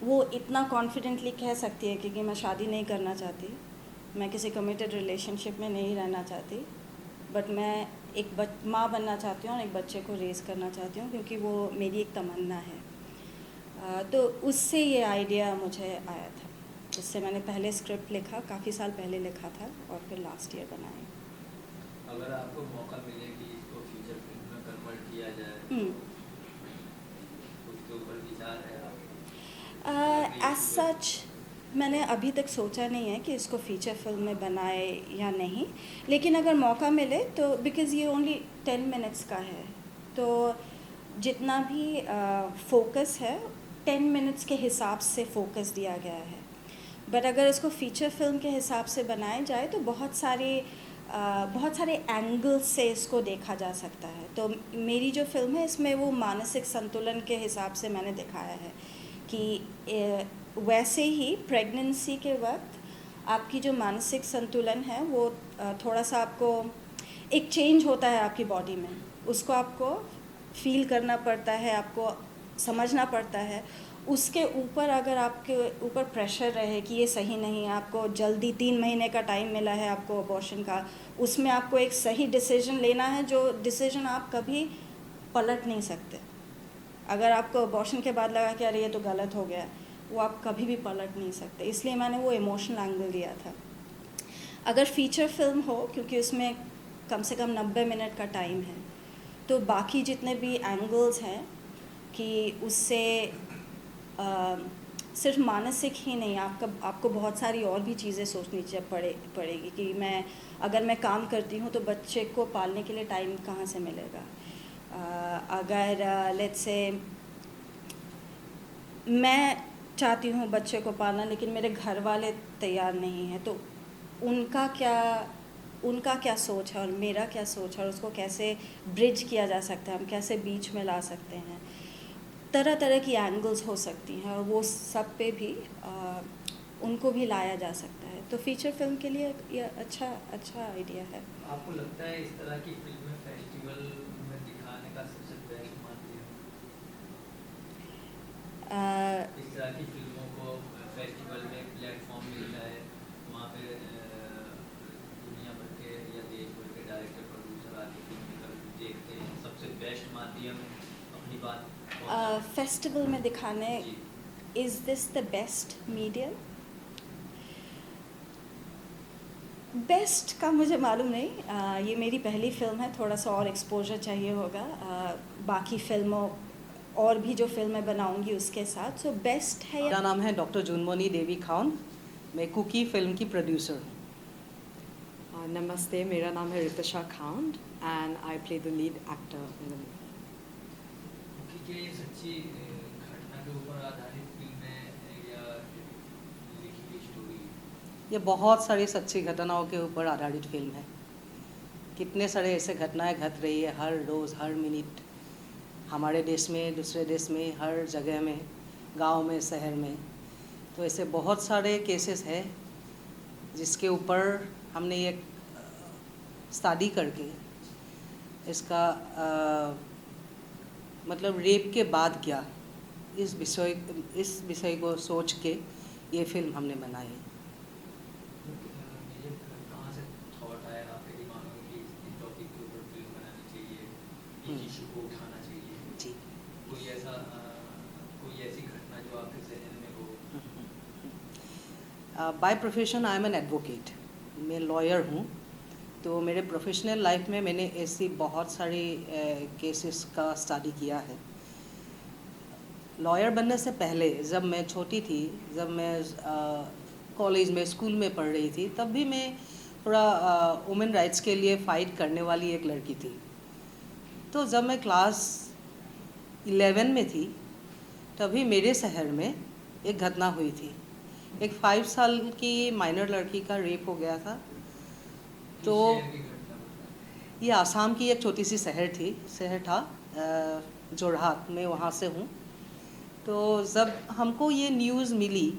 वो इतना कॉन्फिडेंटली कह सकती है कि मैं शादी नहीं करना चाहती, मैं किसी कमिटेड रिलेशनशिप में नहीं रहना चाहती, बट मैं एक माँ बनना चाहती हूँ और एक बच्चे को रेज़ करना चाहती हूँ क्योंकि वो मेरी एक तमन्ना है। तो उससे ये आइडिया मुझे आया था, जिससे मैंने पहले स्क्रिप्ट लिखा, काफ़ी साल पहले लिखा था और फिर लास्ट ईयर बनाई। अगर आपको मौका मिले कि इसको फीचर फिल्म में कन्वर्ट किया जाए तो उसके ऊपर ऊपर विचार है आप? एज सच मैंने अभी तक सोचा नहीं है कि इसको फीचर फिल्म में बनाए या नहीं, लेकिन अगर मौका मिले तो, बिकॉज़ ये ओनली 10 मिनट्स का है, तो जितना भी फोकस है 10 मिनट्स के हिसाब से फोकस दिया गया है। बट अगर इसको फीचर फिल्म के हिसाब से बनाया जाए तो बहुत सारे एंगल्स से इसको देखा जा सकता है। तो मेरी जो फिल्म है इसमें वो मानसिक संतुलन के हिसाब से मैंने दिखाया है कि वैसे ही प्रेगनेंसी के वक्त आपकी जो मानसिक संतुलन है वो थोड़ा सा आपको एक चेंज होता है आपकी बॉडी में, उसको आपको फील करना पड़ता है, आपको समझना पड़ता है। उसके ऊपर अगर आपके ऊपर प्रेशर रहे कि ये सही नहीं, आपको जल्दी 3 महीने का टाइम मिला है आपको अबॉर्शन का, उसमें आपको एक सही डिसीजन लेना है, जो डिसीजन आप कभी पलट नहीं सकते। अगर आपको अबॉर्शन के बाद लगा कि अरे ये तो गलत हो गया, वो आप कभी भी पलट नहीं सकते। इसलिए मैंने वो इमोशनल एंगल दिया था। अगर फीचर फिल्म हो, क्योंकि उसमें कम से कम 90 मिनट का टाइम है, तो बाकी जितने भी एंगल्स हैं कि उससे सिर्फ मानसिक ही नहीं, आपको बहुत सारी और भी चीज़ें सोचनी पड़ेगी कि अगर मैं काम करती हूँ तो बच्चे को पालने के लिए टाइम कहाँ से मिलेगा। अगर लेट्स से मैं चाहती हूँ बच्चे को पालना लेकिन मेरे घर वाले तैयार नहीं हैं, तो उनका क्या सोच है और मेरा क्या सोच है, और उसको कैसे ब्रिज किया जा सकता है, हम कैसे बीच में ला सकते हैं। तरह तरह की एंगल्स हो सकती हैं और वो सब पे भी उनको भी लाया जा सकता है। तो फीचर फिल्म के लिए ये अच्छा आइडिया है। आपको लगता है इस तरह की फिल्में फेस्टिवल में दिखाने का सबसे बेस्ट माध्यम, इस तरह की फिल्मों को फेस्टिवल में प्लेटफॉर्म मिलता है, वहाँ पे दुनिया भर के या देश भर के डायरेक्टर प्रोड्यूसर आके फिल्म देखते हैं, सबसे बेस्ट माध्यम अपनी बात फेस्टिवल में दिखाने, is this the best medium? Best का मुझे मालूम नहीं, ये मेरी पहली फिल्म है, थोड़ा सा और एक्सपोजर चाहिए होगा बाकी फिल्मों और भी जो फिल्में बनाऊंगी उसके साथ। सो बेस्ट है। मेरा नाम है डॉक्टर जूनमोनी देवी खान, मैं कुकी फिल्म की प्रोड्यूसर हूँ। नमस्ते, मेरा नाम है Ritisha Khan and I play the lead actor in the movie. ये सच्ची घटना के ऊपर आधारित फिल्म है या लिखी गई स्टोरी? ये बहुत सारी सच्ची घटनाओं के ऊपर आधारित फिल्म है। कितने सारे ऐसे घटनाएं घट रही है हर रोज़, हर मिनट, हमारे देश में, दूसरे देश में, हर जगह में, गांव में, शहर में। तो ऐसे बहुत सारे केसेस हैं जिसके ऊपर हमने ये स्टडी करके इसका मतलब रेप के बाद क्या, इस विषय को सोच के ये फिल्म हमने बनाई। कहाँ से थॉट आया आपके दिमाग में कि इस टॉपिक के ऊपर फिल्म बनानी चाहिए, इस इशू को उठाना चाहिए? जी। कोई ऐसी घटना जो आपके जहन में हो? By profession I am an advocate, मैं लॉयर हूँ। तो मेरे प्रोफेशनल लाइफ में मैंने ऐसी बहुत सारी केसेस का स्टडी किया है। लॉयर बनने से पहले जब मैं छोटी थी, जब मैं कॉलेज में, स्कूल में पढ़ रही थी, तब भी मैं थोड़ा वुमेन राइट्स के लिए फ़ाइट करने वाली एक लड़की थी। तो जब मैं क्लास 11 में थी तभी मेरे शहर में एक घटना हुई थी। एक 5 साल की माइनर लड़की का रेप हो गया था। तो ये आसाम की एक छोटी सी शहर था जोरहाट, मैं वहाँ से हूँ। तो जब हमको ये न्यूज़ मिली,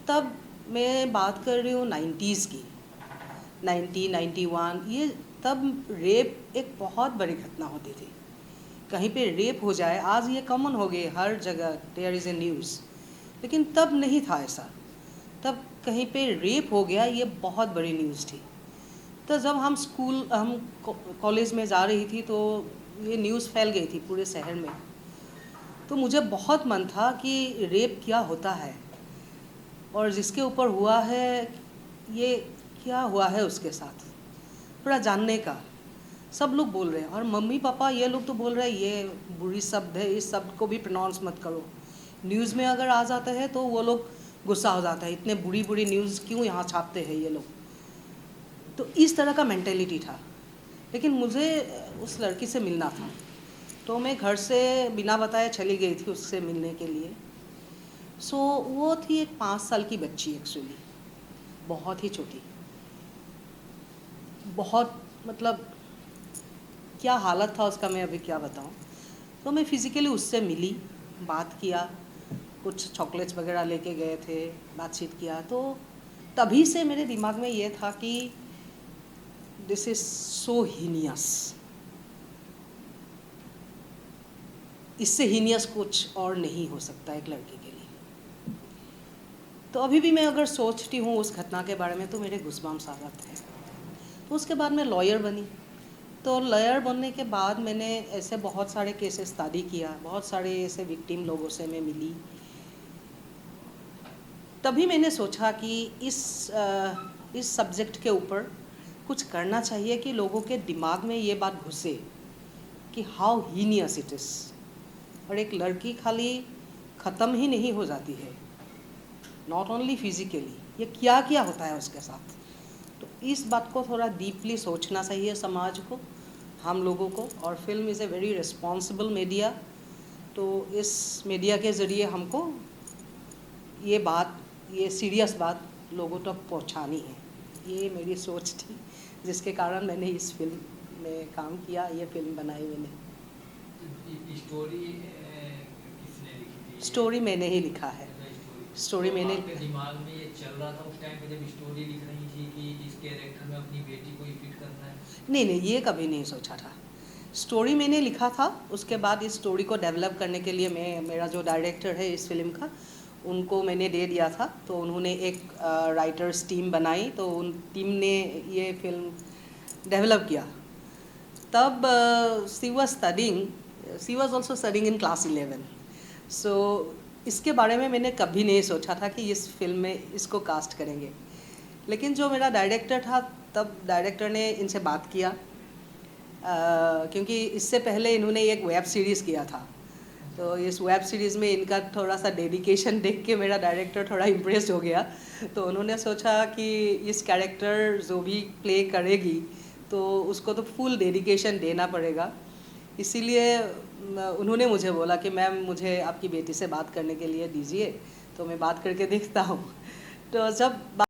तब मैं बात कर रही हूँ 90s की, 1991, ये तब रेप एक बहुत बड़ी घटना होती थी। कहीं पे रेप हो जाए, आज ये कॉमन हो गए, हर जगह देयर इज़ ए न्यूज़, लेकिन तब नहीं था ऐसा। तब कहीं पे रेप हो गया, ये बहुत बड़ी न्यूज़ थी। तो जब हम कॉलेज में जा रही थी तो ये न्यूज़ फैल गई थी पूरे शहर में। तो मुझे बहुत मन था कि रेप क्या होता है और जिसके ऊपर हुआ है ये क्या हुआ है उसके साथ, थोड़ा जानने का। सब लोग बोल रहे हैं, और मम्मी पापा ये लोग तो बोल रहे हैं ये बुरी शब्द है, इस शब्द को भी प्रोनाउंस मत करो। न्यूज़ में अगर आ जाता है तो वो लोग गुस्सा हो जाता है, इतने बुरी बुरी न्यूज़ क्यों यहाँ छापते हैं ये लोग। तो इस तरह का मेंटेलिटी था। लेकिन मुझे उस लड़की से मिलना था, तो मैं घर से बिना बताए चली गई थी उससे मिलने के लिए। सो वो थी एक 5 साल की बच्ची एक्चुअली, बहुत ही छोटी, बहुत मतलब क्या हालत था उसका मैं अभी क्या बताऊं। तो मैं फिज़िकली उससे मिली, बात किया, कुछ चॉकलेट्स वगैरह लेके गए थे, बातचीत किया। तो तभी से मेरे दिमाग में ये था कि दिस इज़ सो हीनियस, इससे हीनियस कुछ और नहीं हो सकता एक लड़की के लिए। तो अभी भी मैं अगर सोचती हूँ उस घटना के बारे में तो मेरे गूज़बम्प्स आ जाते हैं। तो उसके बाद मैं लॉयर बनी। तो लॉयर बनने के बाद मैंने ऐसे बहुत सारे केसेस स्टडी किया, बहुत सारे ऐसे विक्टिम लोगों से मैं मिली। तभी मैंने सोचा कि इस सब्जेक्ट के ऊपर कुछ करना चाहिए कि लोगों के दिमाग में ये बात घुसे कि हाउ हीनियस इट इज़। और एक लड़की खाली ख़त्म ही नहीं हो जाती है, नॉट ओनली फिज़िकली, ये क्या क्या होता है उसके साथ। तो इस बात को थोड़ा डीपली सोचना चाहिए समाज को, हम लोगों को। और film is a very responsible media, तो इस मीडिया के ज़रिए हमको ये सीरियस बात लोगों तक पहुंचानी है। ये मेरी सोच थी, जिसके कारण मैंने इस फिल्म में काम किया, ये फिल्म बनाई मैंने। स्टोरी किसने लिखी थी? स्टोरी मैंने ही लिखा है। स्टोरी मैंने आपके दिमाग में ये चल रहा था उस टाइम पे जब स्टोरी लिख रही थी कि इस कैरेक्टर में अपनी बेटी को ही फिट करना है? नहीं, ये कभी नहीं सोचा था। स्टोरी मैंने लिखा था, उसके बाद इस स्टोरी को डेवलप करने के लिए मेरा जो डायरेक्टर है इस फिल्म का, उनको मैंने दे दिया था। तो उन्होंने एक राइटर्स टीम बनाई, तो उन टीम ने ये फिल्म डेवलप किया। तब she was also studying in class 11। सो इसके बारे में मैंने कभी नहीं सोचा था कि इस फिल्म में इसको कास्ट करेंगे। लेकिन जो मेरा डायरेक्टर था, तब डायरेक्टर ने इनसे बात किया, क्योंकि इससे पहले इन्होंने एक वेब सीरीज़ किया था। तो इस वेब सीरीज़ में इनका थोड़ा सा डेडिकेशन देख के मेरा डायरेक्टर थोड़ा इम्प्रेस हो गया। तो उन्होंने सोचा कि इस कैरेक्टर जो भी प्ले करेगी तो उसको तो फुल डेडिकेशन देना पड़ेगा। इसीलिए उन्होंने मुझे बोला कि मैम मुझे आपकी बेटी से बात करने के लिए दीजिए। तो मैं बात करके देखता हूँ। तो जब